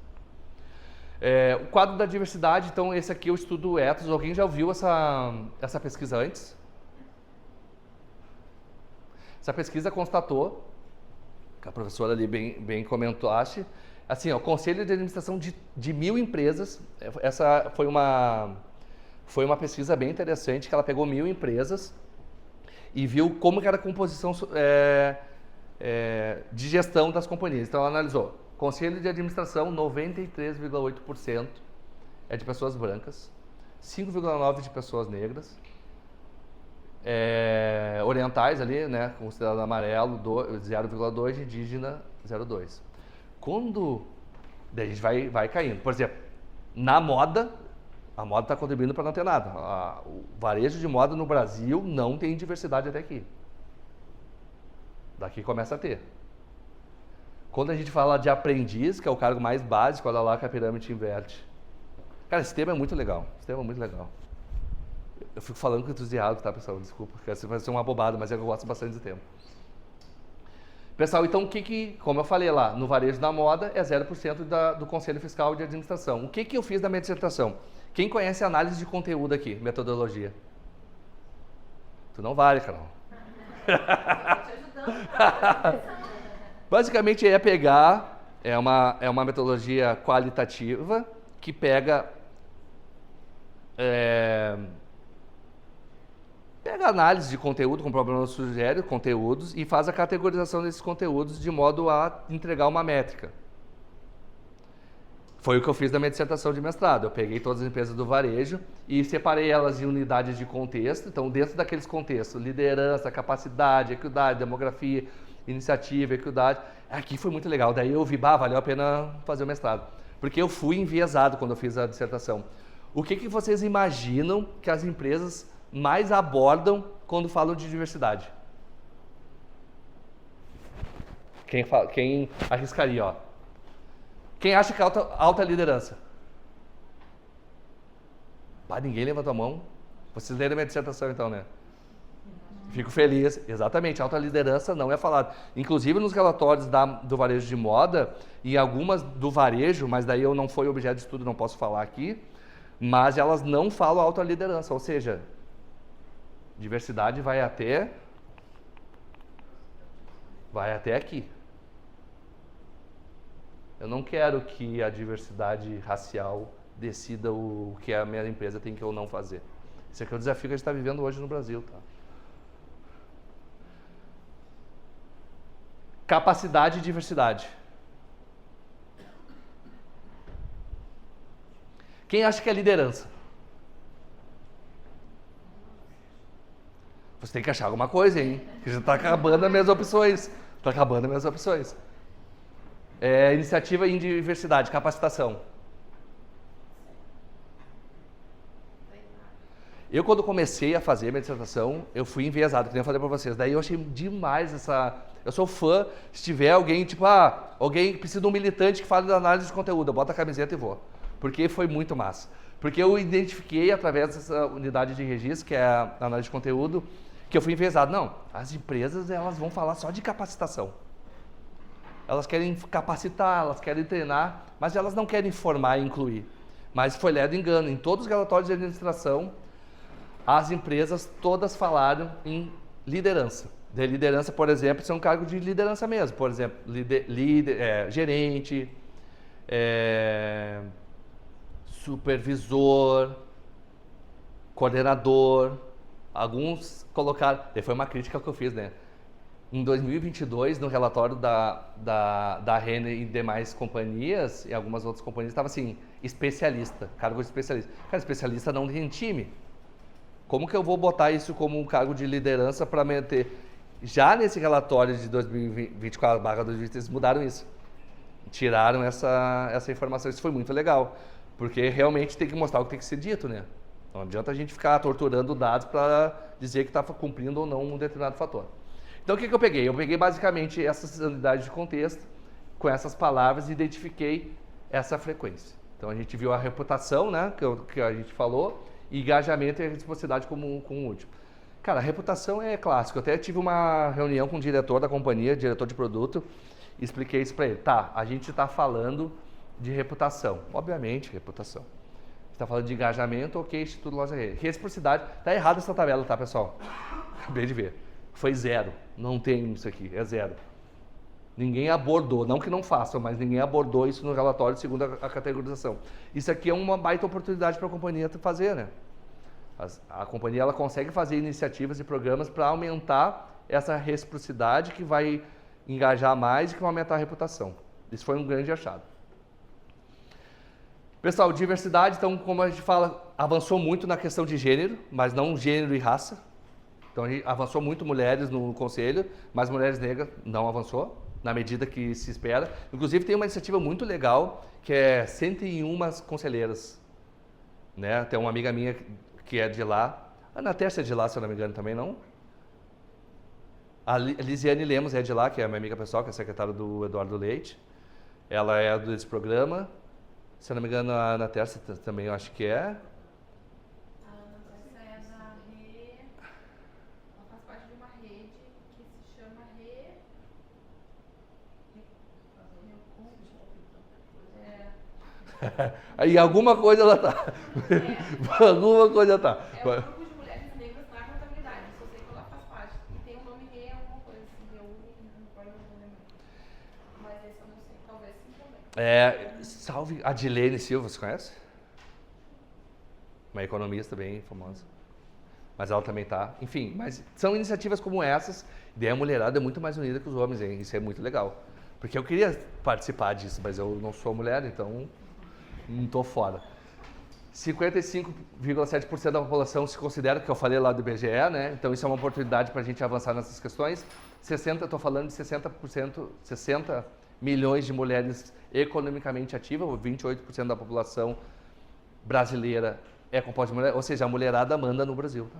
O quadro da diversidade, então esse aqui é o estudo Ethos. Alguém já ouviu essa pesquisa antes? Essa pesquisa constatou, que a professora ali bem comentou, acho, assim, o conselho de administração de 1.000 empresas, essa foi uma pesquisa bem interessante, que ela pegou 1.000 empresas e viu como que era a composição de gestão das companhias. Então ela analisou. Conselho de administração, 93,8% é de pessoas brancas, 5,9% de pessoas negras, orientais ali, né, considerado amarelo, 0,2%, indígena, 0,2%. Daí a gente vai caindo. Por exemplo, na moda, a moda está contribuindo para não ter nada. O varejo de moda no Brasil não tem diversidade até aqui. Daqui começa a ter. Quando a gente fala de aprendiz, que é o cargo mais básico, olha lá que a pirâmide inverte. Cara, esse tema é muito legal. Esse tema é muito legal. Eu fico falando com entusiasmo, tá, pessoal? Desculpa, porque essa vai ser uma bobada, mas eu gosto bastante do tema. Pessoal, então como eu falei lá, no varejo da moda é 0% do Conselho Fiscal de Administração. O que eu fiz na minha dissertação? Quem conhece análise de conteúdo aqui, metodologia? Tu não vale, Carol. Basicamente é uma metodologia qualitativa que pega pega a análise de conteúdo, como o problema sugere, conteúdos, e faz a categorização desses conteúdos de modo a entregar uma métrica. Foi o que eu fiz na minha dissertação de mestrado. Eu peguei todas as empresas do varejo e separei elas em unidades de contexto. Então, dentro daqueles contextos, liderança, capacidade, equidade, demografia, iniciativa, equidade. Aqui foi muito legal. Daí eu vi, valeu a pena fazer o mestrado. Porque eu fui enviesado quando eu fiz a dissertação. O que vocês imaginam que as empresas mais abordam quando falam de diversidade? Quem arriscaria, ó? Quem acha que é alta liderança? Ninguém levantou a mão. Vocês leram minha dissertação então, né? Fico feliz. Exatamente, alta liderança não é falado. Inclusive nos relatórios do varejo de moda e algumas do varejo, mas daí eu não foi objeto de estudo, não posso falar aqui, mas elas não falam alta liderança, ou seja, diversidade vai até aqui. Eu não quero que a diversidade racial decida o que a minha empresa tem que ou não fazer. Esse aqui é o desafio que a gente está vivendo hoje no Brasil. Tá? Capacidade e diversidade. Quem acha que é liderança? Você tem que achar alguma coisa, hein? Porque já está acabando as minhas opções. Iniciativa em diversidade, capacitação. Eu, quando comecei a fazer minha dissertação, eu fui enviesado, que nem eu falei para vocês. Daí eu achei demais essa... Eu sou fã, se tiver alguém, alguém que precisa de um militante que fale da análise de conteúdo, eu boto a camiseta e vou. Porque foi muito massa. Porque eu identifiquei, através dessa unidade de registro, que é a análise de conteúdo, que eu fui enviesado. Não, as empresas, elas vão falar só de capacitação. Elas querem capacitar, elas querem treinar, mas elas não querem formar e incluir. Mas foi ledo engano. Em todos os relatórios de administração, as empresas todas falaram em liderança. De liderança, por exemplo, isso é um cargo de liderança mesmo. Por exemplo, gerente, supervisor, coordenador. Alguns colocaram... Foi uma crítica que eu fiz, né? Em 2022, no relatório da Renner e demais companhias, e algumas outras companhias, estava assim, especialista, cargo de especialista. Cara, especialista não tem time. Como que eu vou botar isso como um cargo de liderança para manter? Já nesse relatório de 2024/2023, eles mudaram isso. Tiraram essa informação. Isso foi muito legal, porque realmente tem que mostrar o que tem que ser dito, né? Não adianta a gente ficar torturando dados para dizer que está cumprindo ou não um determinado fator. Então, o que eu peguei? Eu peguei basicamente essas unidades de contexto, com essas palavras, e identifiquei essa frequência. Então, a gente viu a reputação, né, que a gente falou, e engajamento e a reciprocidade como um último. Cara, a reputação é clássico. Eu até tive uma reunião com o diretor da companhia, diretor de produto, e expliquei isso para ele. Tá, a gente está falando de reputação. Obviamente, reputação. Está falando de engajamento, ok, Instituto Loja Rede. Reciprocidade, tá errado essa tabela, tá, pessoal? Acabei de ver. Foi 0. Não tem isso aqui, é 0. Ninguém abordou, não que não façam, mas ninguém abordou isso no relatório segundo a categorização. Isso aqui é uma baita oportunidade para a companhia fazer, né? A companhia ela consegue fazer iniciativas e programas para aumentar essa reciprocidade que vai engajar mais e que vai aumentar a reputação. Isso foi um grande achado. Pessoal, diversidade, então, como a gente fala, avançou muito na questão de gênero, mas não gênero e raça. Então, a gente avançou muito mulheres no conselho, mas mulheres negras não avançou, na medida que se espera. Inclusive, tem uma iniciativa muito legal, que é 101 conselheiras. Né? Tem uma amiga minha que é de lá. A Ana Tércia é de lá, se eu não me engano, também não. A Lisiane Lemos é de lá, que é a minha amiga pessoal, que é secretária do Eduardo Leite. Ela é desse programa. Se eu não me engano, a Ana Tércia também eu acho que é. Aí alguma coisa ela tá. Alguma coisa tá. É um grupo de mulheres negras na contabilidade, só sei que ela faz parte. E tem um nome Rê, alguma coisa assim, agora eu não lembro. Mas esse eu não sei, talvez sim também. Salve Adilene Silva, você conhece? Uma economista bem famosa. mas ela também está. Enfim, mas são iniciativas como essas, e daí a mulherada é muito mais unida que os homens, hein? Isso é muito legal. Porque eu queria participar disso, mas eu não sou mulher, então não estou fora. 55,7% da população se considera, que eu falei lá do IBGE, né? Então isso é uma oportunidade para a gente avançar nessas questões. 60 milhões de mulheres economicamente ativas, 28% da população brasileira é composta de mulher, ou seja, a mulherada manda no Brasil. Tá?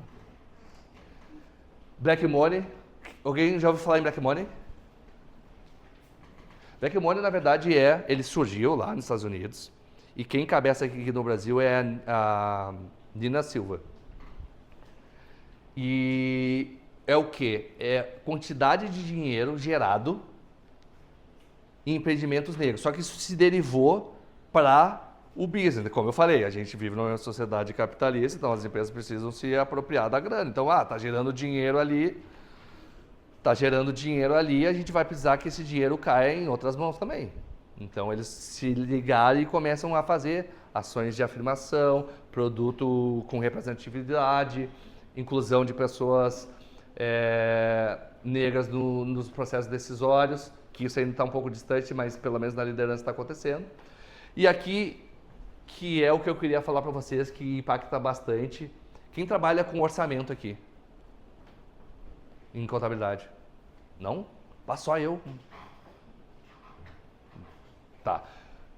Black Money, alguém já ouviu falar em Black Money? Black Money, na verdade, ele surgiu lá nos Estados Unidos, e quem encabeça aqui no Brasil é a Nina Silva. E é o quê? É quantidade de dinheiro gerado em empreendimentos negros. Só que isso se derivou para o business. Como eu falei, a gente vive numa sociedade capitalista, então as empresas precisam se apropriar da grana. Então, tá gerando dinheiro ali, a gente vai precisar que esse dinheiro caia em outras mãos também. Então, eles se ligaram e começam a fazer ações de afirmação, produto com representatividade, inclusão de pessoas negras nos processos decisórios, que isso ainda está um pouco distante, mas pelo menos na liderança está acontecendo. E aqui, que é o que eu queria falar para vocês, que impacta bastante. Quem trabalha com orçamento aqui? Em contabilidade? Não? Só eu. Tá.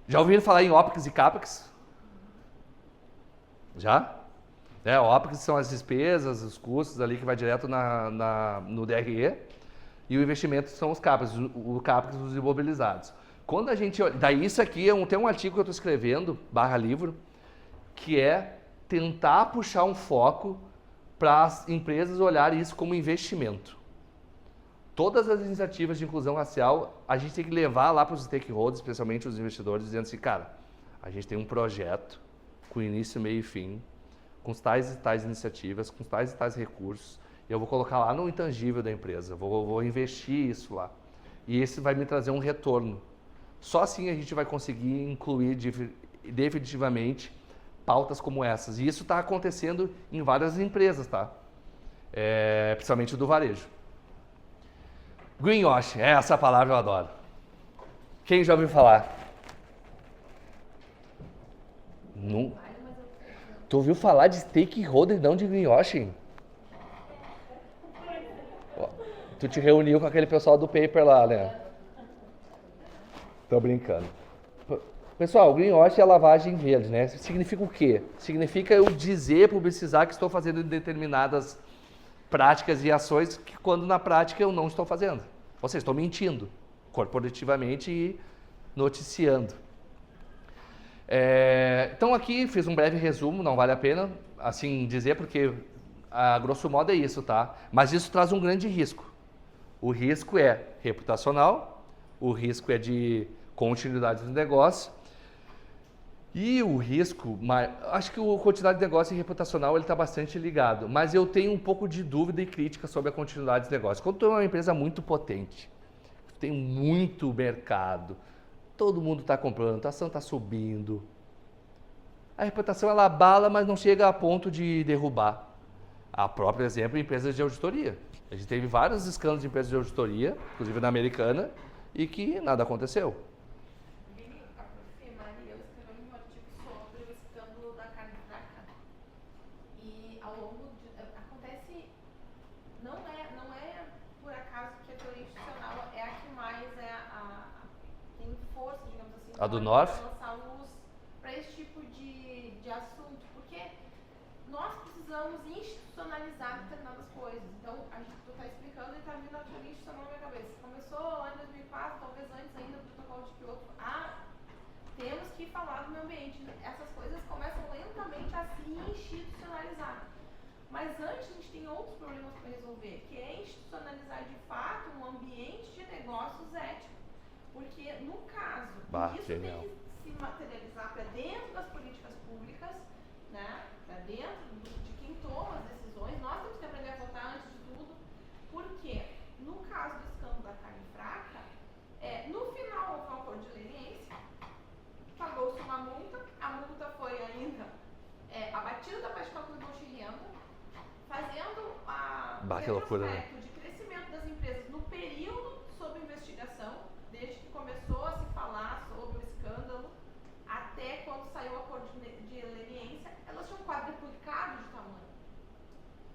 Já ouviram falar em OPEX e CAPEX? Já? OPEX são as despesas, os custos ali que vai direto no DRE. E o investimento são os CAPEX, o CAPEX os imobilizados. Quando a gente olha, daí isso aqui tem um artigo que eu estou escrevendo, /livro, que é tentar puxar um foco para as empresas olharem isso como investimento. Todas as iniciativas de inclusão racial, a gente tem que levar lá para os stakeholders, especialmente os investidores, dizendo assim, cara, a gente tem um projeto com início, meio e fim, com tais e tais iniciativas, com tais e tais recursos, e eu vou colocar lá no intangível da empresa, vou investir isso lá. E esse vai me trazer um retorno. Só assim a gente vai conseguir incluir definitivamente pautas como essas. E isso está acontecendo em várias empresas, tá? Principalmente do varejo. Greenwash, essa palavra eu adoro. Quem já ouviu falar? Não. Tu ouviu falar de stakeholder, não de greenwashing? Tu te reuniu com aquele pessoal do paper lá, né? Tô brincando. Pessoal, greenwash é lavagem verde, né? Significa o quê? Significa eu dizer, publicizar que estou fazendo determinadas práticas e ações que quando na prática eu não estou fazendo. Ou seja, estou mentindo corporativamente e noticiando. Então aqui fiz um breve resumo, não vale a pena assim dizer, porque a grosso modo é isso, tá? Mas isso traz um grande risco. O risco é reputacional, o risco é de continuidade do negócio e o risco, acho que a continuidade de negócio e reputacional ele está bastante ligado, mas eu tenho um pouco de dúvida e crítica sobre a continuidade de negócio. Quando tu é uma empresa muito potente, tem muito mercado, todo mundo está comprando, a ação está subindo, a reputação ela abala, mas não chega a ponto de derrubar. A próprio exemplo, empresas de auditoria. A gente teve vários escândalos de empresas de auditoria, inclusive na Americana, e que nada aconteceu. A prof. Maria escreveu um artigo sobre o escândalo da carne fraca. E ao longo de... acontece... Não é por acaso que a teoria institucional é a que mais tem força, digamos assim, A do North? para lançar luz para esse tipo de assunto. Porque nós precisamos institucionalizar determinadas coisas. Então, tu está explicando e está vindo a teoria institucional na minha cabeça. Começou lá em 2004, talvez antes ainda do protocolo de Kyoto. Temos que falar do meio ambiente. Essas coisas começam lentamente a se institucionalizar. Mas antes a gente tem outros problemas para resolver, que é institucionalizar de fato um ambiente de negócios ético. Porque no caso, isso genial. tem que se materializar para dentro das políticas públicas, né? Para dentro de quem toma as decisões. Nós temos que aprender a votar antes de tudo, porque no caso do escândalo da carne fraca, no final houve um acordo de leniência, pagou-se uma multa, a multa foi ainda abatida da parte de cálculo do imposto de renda, loucura, né? aspecto de crescimento das empresas no período sob investigação, desde que começou a se falar sobre o escândalo até quando saiu o acordo de leniência, elas tinham quadruplicado de tamanho.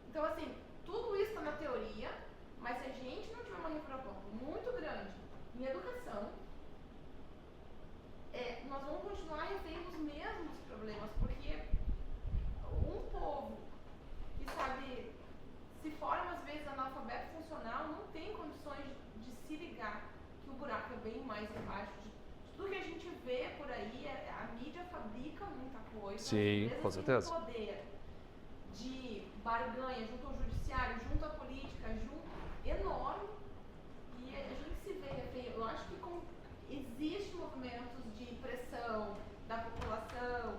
Então, assim, tudo isso está na teoria, mas se a gente não tiver uma reforma muito grande em educação, nós vamos continuar refém dos mesmos problemas, porque um povo que sabe, se forma às vezes analfabeto funcional, não tem condições de se ligar que o buraco é bem mais embaixo. De tudo que a gente vê por aí, a mídia fabrica muita coisa. Sim, com certeza. Tem um poder de barganha junto ao judiciário, junto à política, enorme. E a gente se vê refém. Eu acho que existem movimentos de pressão da população,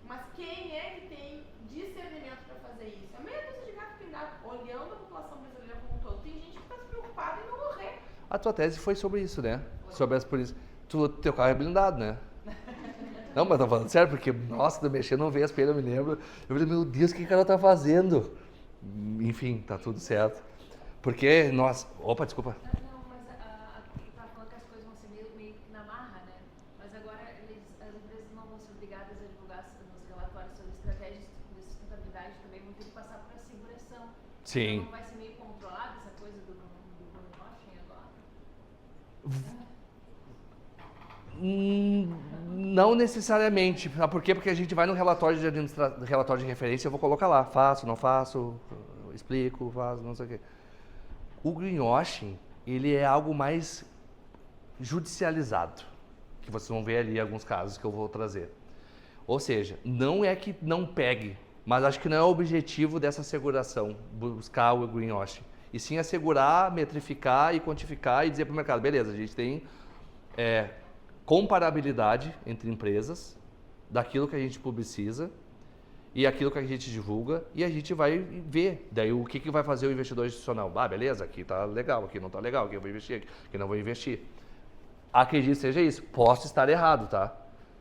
mas quem é que tem discernimento para fazer isso? É meia dúzia de gato pingado, olhando a população brasileira como um todo. Tem gente que está se preocupada em não morrer. A tua tese foi sobre isso, né? Sobre as polícias. Teu carro é blindado, né? Não, mas tô falando sério, porque, nossa, tô mexendo no Vespa, eu me lembro. Eu falei, meu Deus, o que o cara tá fazendo? Enfim, tá tudo certo. Porque nós... Opa, desculpa. Não, mas tá falando que as coisas vão ser meio que na marra, né? Mas agora as empresas não vão ser obrigadas a divulgar nos relatórios sobre estratégias de sustentabilidade, também vão ter que passar por asseguração. Sim. Então não vai ser meio controlada essa coisa do greenwashing agora? Não necessariamente. Sabe por quê? Porque a gente vai no relatório de referência, eu vou colocar lá, faço, não faço, explico, faço, não sei o quê. O greenwashing, ele é algo mais judicializado, que vocês vão ver ali alguns casos que eu vou trazer. Ou seja, não é que não pegue, mas acho que não é o objetivo dessa asseguração, buscar o greenwashing. E sim assegurar, metrificar e quantificar e dizer para o mercado, beleza, a gente tem comparabilidade entre empresas daquilo que a gente publiciza e aquilo que a gente divulga, e a gente vai ver. Daí o que vai fazer o investidor institucional? Ah, beleza, aqui tá legal, aqui não tá legal, aqui eu vou investir, aqui não vou investir. Acredito que seja isso. Posso estar errado, tá?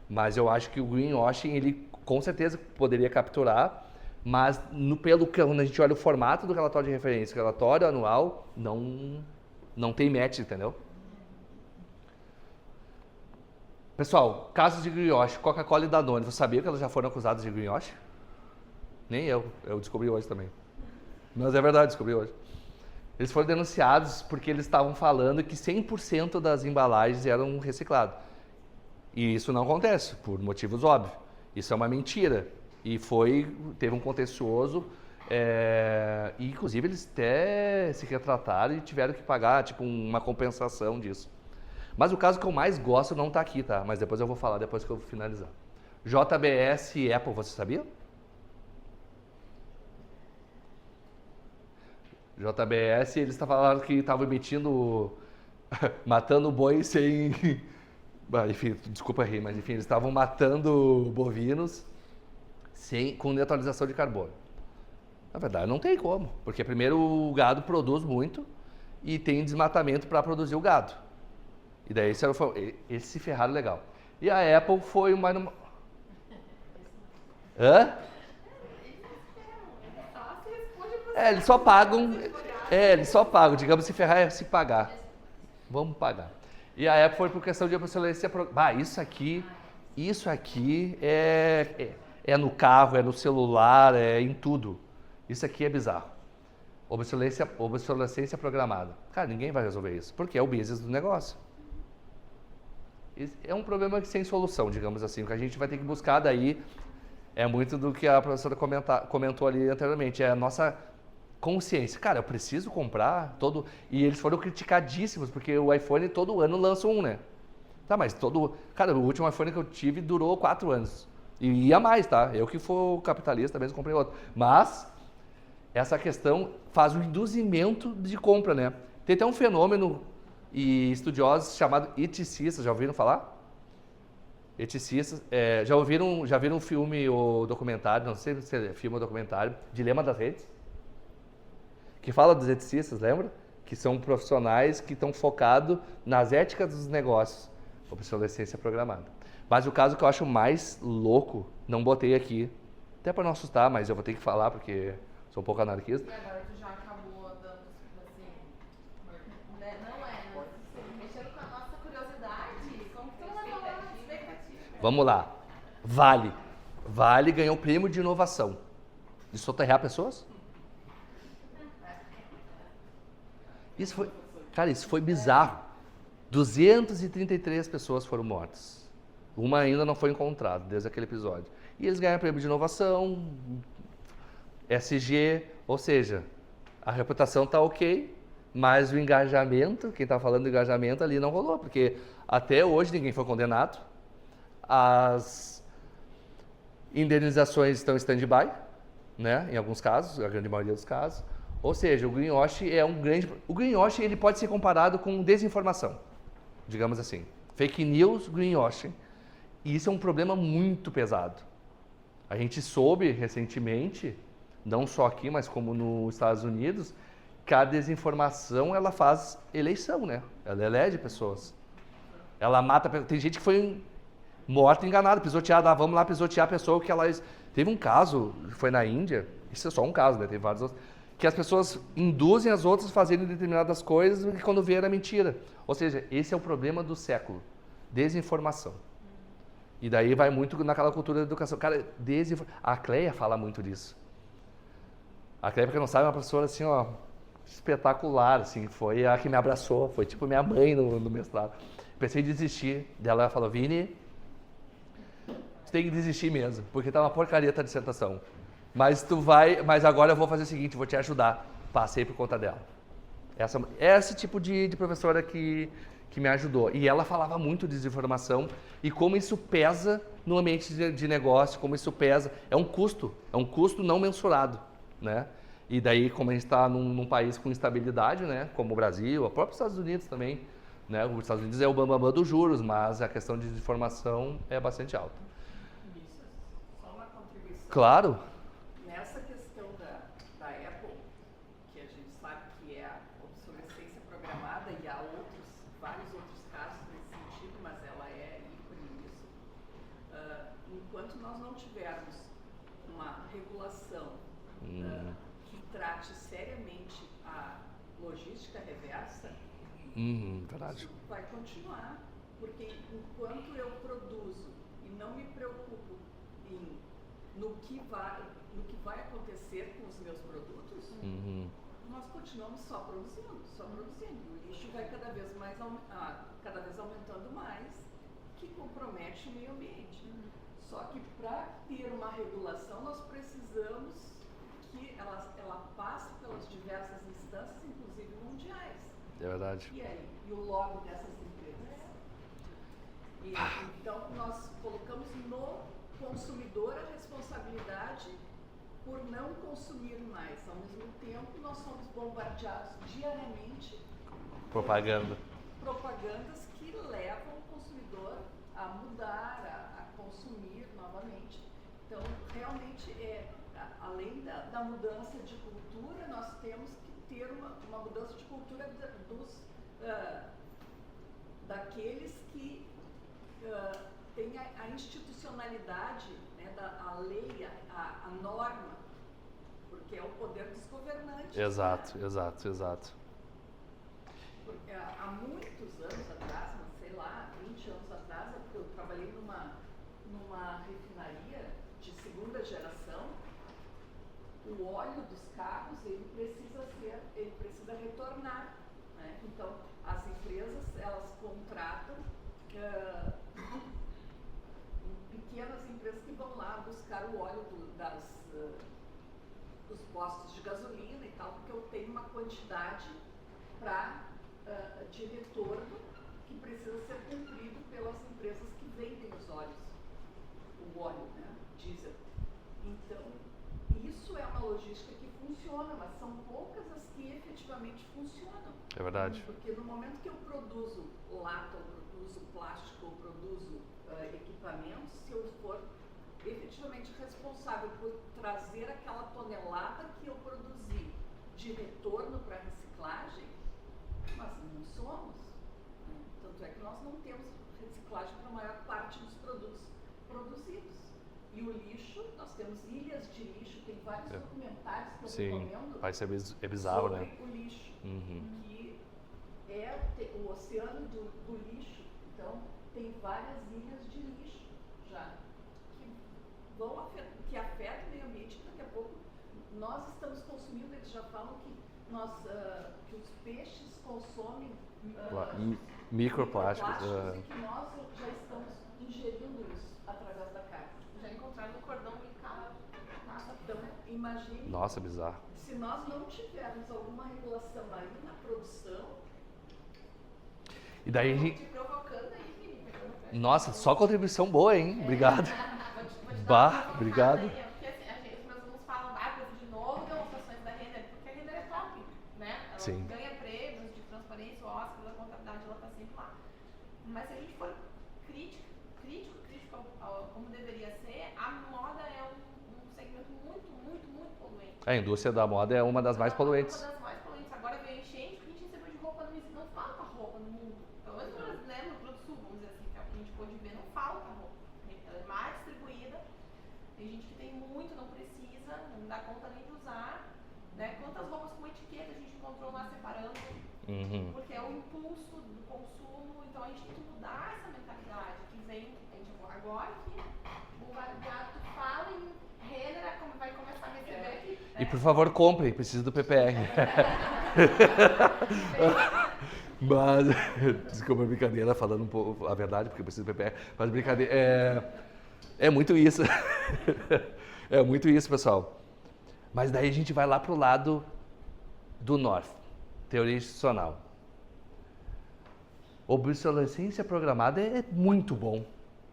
Mas eu acho que o greenwashing, ele com certeza poderia capturar, mas quando a gente olha o formato do relatório de referência, relatório anual, não tem match, entendeu? Pessoal, casos de greenwashing, Coca-Cola e Danone, você sabia que elas já foram acusadas de greenwashing? Nem eu descobri hoje também. Mas é verdade, descobri hoje. Eles foram denunciados porque eles estavam falando que 100% das embalagens eram recicladas. E isso não acontece, por motivos óbvios. Isso é uma mentira. E teve um contencioso, e inclusive eles até se retrataram e tiveram que pagar tipo uma compensação disso. Mas o caso que eu mais gosto não está aqui, tá? Mas depois eu vou falar, depois que eu finalizar. JBS e Apple, você sabia? JBS, eles falaram que estavam emitindo, matando boi sem... Enfim, desculpa rir, mas enfim, eles estavam matando bovinos com neutralização de carbono. Na verdade, não tem como, porque primeiro o gado produz muito e tem desmatamento para produzir o gado. E daí eles se ferraram legal. E a Apple foi uma... Hã? Eles só pagam. Eles só pagam. Digamos, se ferrar é se pagar. Vamos pagar. E a Apple foi por questão de obsolescência. Isso aqui é no carro, é no celular, é em tudo. Isso aqui é bizarro. Obsolescência programada. Cara, ninguém vai resolver isso, porque é o business do negócio. É um problema sem solução, digamos assim. O que a gente vai ter que buscar daí é muito do que a professora comentou ali anteriormente. É a nossa consciência. Cara, eu preciso comprar todo... E eles foram criticadíssimos, porque o iPhone todo ano lança um, né? Tá, mas Cara, o último iPhone que eu tive durou 4 anos. E ia mais, tá? Eu que for capitalista mesmo comprei outro. Mas essa questão faz um induzimento de compra, né? Tem até um fenômeno e estudiosos chamado eticistas, já ouviram falar? Eticistas, já viram um filme ou documentário, não sei se é filme ou documentário, Dilema das Redes? Que fala dos eticistas, lembra? Que são profissionais que estão focados nas éticas dos negócios, obsolescência programada. Mas o caso que eu acho mais louco, não botei aqui, até para não assustar, mas eu vou ter que falar porque sou um pouco anarquista. E agora tu já acabou dando Vamos lá. Vale. Vale ganhou o prêmio de inovação. De soterrar pessoas? Isso foi bizarro. 233 pessoas foram mortas. Uma ainda não foi encontrada desde aquele episódio. E eles ganharam prêmio de inovação, SG, ou seja, a reputação está ok, mas o engajamento, quem está falando do engajamento ali não rolou, porque até hoje ninguém foi condenado. As indenizações estão em stand-by, né? Em alguns casos, a grande maioria dos casos. Ou seja, o greenwash é um grande... O greenwash ele pode ser comparado com desinformação, digamos assim. Fake news, greenwashing. E isso é um problema muito pesado. A gente soube recentemente, não só aqui, mas como nos Estados Unidos, que a desinformação ela faz eleição, né? Ela elege pessoas. Ela mata... Tem gente que foi morta enganada, pisoteada. Vamos lá pisotear a pessoa que ela... Teve um caso, foi na Índia, isso é só um caso, né? Teve vários outros, que as pessoas induzem as outras a fazerem determinadas coisas e quando vê era mentira. Ou seja, esse é o problema do século. Desinformação. E daí vai muito naquela cultura da educação. Cara, a Cleia fala muito disso. A Cleia, pra quem não sabe, é uma professora assim, ó, espetacular, assim, foi a que me abraçou, foi tipo minha mãe no mestrado. Pensei em desistir, dela ela falou, Vini, tu tem que desistir mesmo, porque tá uma porcaria a tua dissertação. Mas agora eu vou fazer o seguinte, vou te ajudar. Passei por conta dela. Esse tipo de professora que me ajudou. E ela falava muito de desinformação e como isso pesa no ambiente de negócio, como isso pesa. É um custo não mensurado, né? E daí, como a gente está num país com instabilidade, né? Como o Brasil, os próprios Estados Unidos também, né? Os Estados Unidos é o bambambam dos juros, mas a questão de desinformação é bastante alta. Isso, só uma contribuição. Claro. Nessa questão da Apple, que a gente sabe que é a obsolescência programada e há vários outros casos nesse sentido, mas ela é ícone nisso. Enquanto nós não tivermos uma regulação que trate seriamente a logística reversa, Verdade. isso vai continuar, porque enquanto eu produzo e não me preocupo no que vai acontecer com os meus produtos, nós continuamos só produzindo. O lixo vai cada vez aumentando mais, que compromete o meio ambiente. Só que para ter uma regulação, nós precisamos que ela passe pelas diversas instâncias, inclusive mundiais. É verdade. E aí? E o logo dessas empresas? Então, nós colocamos no consumidor a responsabilidade por não consumir mais. Ao mesmo tempo, nós somos bombardeados diariamente Propaganda. Propagandas que levam o consumidor a mudar, a consumir novamente. Então, realmente, além da mudança de cultura, nós temos que ter uma mudança de cultura daqueles que têm a institucionalidade, né, a lei, a norma, porque é o poder dos governantes. Exato, né? exato. Porque há muitos anos atrás, sei lá, 20 anos atrás, eu trabalhei numa refinaria de segunda geração. O óleo dos carros ele precisa retornar, né? Então as empresas elas contratam pequenas empresas que vão lá buscar o óleo dos postos de gasolina e tal, porque eu tenho uma quantidade de retorno que precisa ser cumprido pelas empresas que vendem os óleos, o óleo, né, diesel. Então, isso é uma logística que funciona, mas são poucas as que efetivamente funcionam. É verdade. Porque no momento que eu produzo lata, ou produzo plástico, ou produzo equipamentos, se eu for efetivamente responsável por trazer aquela tonelada que eu produzi de retorno para reciclagem, mas não somos. Né? Tanto é que nós não temos reciclagem para a maior parte dos produtos produzidos. E o lixo, nós temos ilhas de lixo, tem vários documentários que eu recomendo. Vai ser bizarro, sobre né? o lixo, que é o oceano do lixo. Então, tem várias ilhas de lixo. já, que afetam o meio ambiente, daqui a pouco nós estamos consumindo, eles já falam que, que os peixes consomem Microplásticos. e que nós já estamos ingerindo isso através da carne. Já encontraram no cordão umbilical. Nossa, Então, imagine Nossa, bizarro. se nós não tivermos alguma regulação aí na produção. E daí a Tô gente... te provocando aí, Felipe. Eu não quero- Nossa, só contribuição boa, hein? Obrigado. Vou te Bah, dar uma obrigado. aí, porque assim, os meus alunos falam, de novo demonstrações da Renner, porque a Renner é top, né? Ela Sim. ganha prêmios de transparência, o Oscar da contabilidade, ela tá sempre lá. Mas se a gente for crítico como deveria ser, a moda é um segmento muito poluente. A indústria da moda é uma das mais poluentes. Uma das mais poluentes. Agora veio enchente, o que a gente recebeu de roupa não falta roupa no mundo. Pelo menos no Rio Grande do Sul, vamos dizer assim, que é o que a gente pôde ver, não falta roupa. Ela é mais distribuída, tem gente que tem muito, não precisa, não dá conta nem de usar. Né? Quantas roupas com etiqueta a gente encontrou lá separando, Uhum. porque é o impulso do consumo, então a gente tem que mudar essa mentalidade que vem, agora que o gato fala em Renner, como vai começar a receber aqui. E por favor, compre, preciso do PPR. Mas, desculpa a brincadeira, falando um pouco a verdade, porque eu preciso do PPR, mas brincadeira, é muito isso. É muito isso, pessoal. Mas daí a gente vai lá pro lado do North, teoria institucional. Obsolescência programada é muito bom,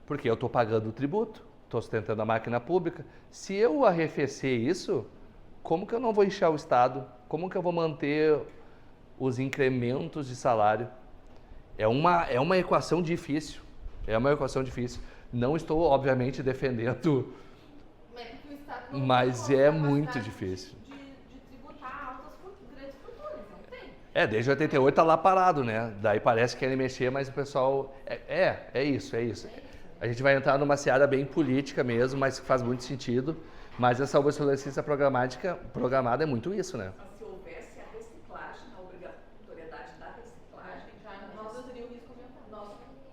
porque eu estou pagando o tributo, estou sustentando a máquina pública. Se eu arrefecer isso, como que eu não vou inchar o Estado? Como que eu vou manter os incrementos de salário? É uma equação difícil. É uma equação difícil. Não estou, obviamente, defendendo, Porque o Estado não mas tem é capacidade muito difícil. de tributar grandes fortunas, não tem. Desde 88 tá lá parado, né? Daí parece que querem mexer, mas o pessoal... É isso. A gente vai entrar numa seara bem política mesmo, mas que faz muito sentido. Mas essa obsolescência programada é muito isso, né? Mas se houvesse a reciclagem, a obrigatoriedade da reciclagem, Nós teria o risco ambiental. nós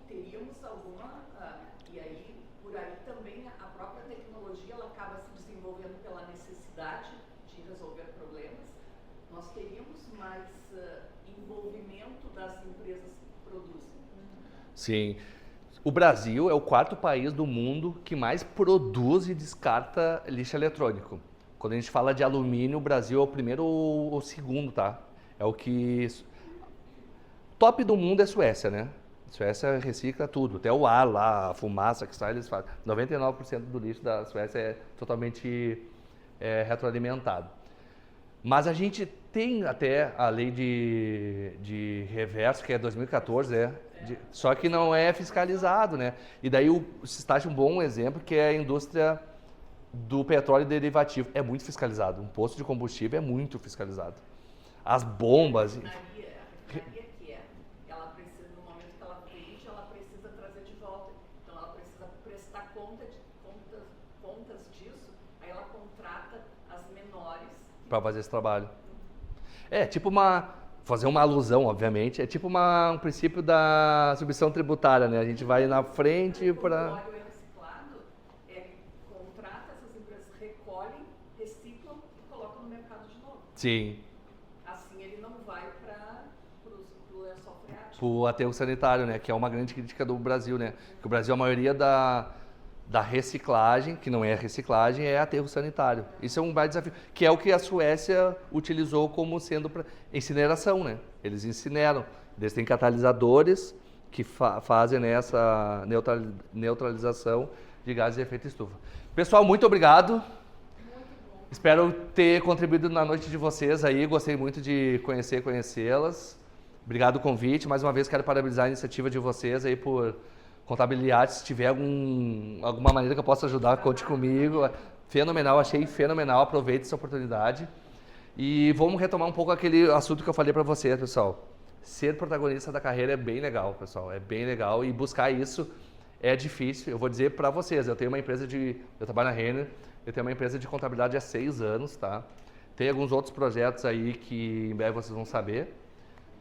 teríamos alguma, e aí, por aí também a própria tecnologia, ela acaba se desenvolvendo pela necessidade de resolver problemas, nós teríamos mais envolvimento das empresas que produzem. Sim. O Brasil é o 4º país do mundo que mais produz e descarta lixo eletrônico. Quando a gente fala de alumínio, o Brasil é o primeiro ou o segundo, tá? É o que... Top do mundo é Suécia, né? Suécia recicla tudo, até o ar lá, a fumaça que sai, eles fazem. 99% do lixo da Suécia é totalmente retroalimentado. Mas a gente tem até a lei de reverso, que é 2014, só que não é fiscalizado, né? E daí o Sistage é um bom exemplo, que é a indústria do petróleo derivativo. É muito fiscalizado. Um posto de combustível é muito fiscalizado. As bombas... A refinaria que ela precisa, no momento que ela vende, ela precisa trazer de volta. Então ela precisa prestar contas disso, aí ela contrata as menores. Para fazer esse trabalho. Fazer uma alusão, obviamente, é tipo um princípio da substituição tributária, né? A gente vai na frente para... O óleo é reciclado, contrata essas empresas, recolhem, reciclam e colocam no mercado de novo. Sim, Assim ele não vai para o lençol freático. pro aterro sanitário, né? Que é uma grande crítica do Brasil, né? Que o Brasil, a maioria da reciclagem, que não é reciclagem, é aterro sanitário. Isso é um baita desafio, que é o que a Suécia utilizou como sendo para incineração, né? Eles incineram. Eles têm catalisadores que fazem essa neutralização de gases de efeito estufa. Pessoal, muito obrigado. Espero ter contribuído na noite de vocês aí. Gostei muito de conhecê-las. Obrigado o convite. Mais uma vez, quero parabenizar a iniciativa de vocês aí por contabilidade. Se tiver alguma maneira que eu possa ajudar, conte comigo. Fenomenal, achei fenomenal. Aproveite essa oportunidade. E vamos retomar um pouco aquele assunto que eu falei para vocês, pessoal. Ser protagonista da carreira é bem legal, pessoal. É bem legal e buscar isso é difícil. Eu vou dizer para vocês, eu trabalho na Renner, eu tenho uma empresa de contabilidade há 6 anos, tá? Tem alguns outros projetos aí que em breve vocês vão saber.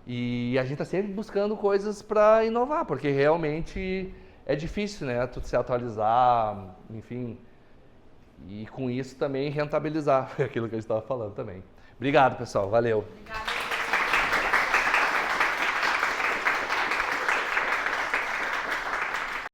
E a gente está sempre buscando coisas para inovar, porque realmente é difícil, né, tu se atualizar, enfim, e com isso também rentabilizar aquilo que a gente estava falando também. Obrigado, pessoal. Valeu. Obrigada.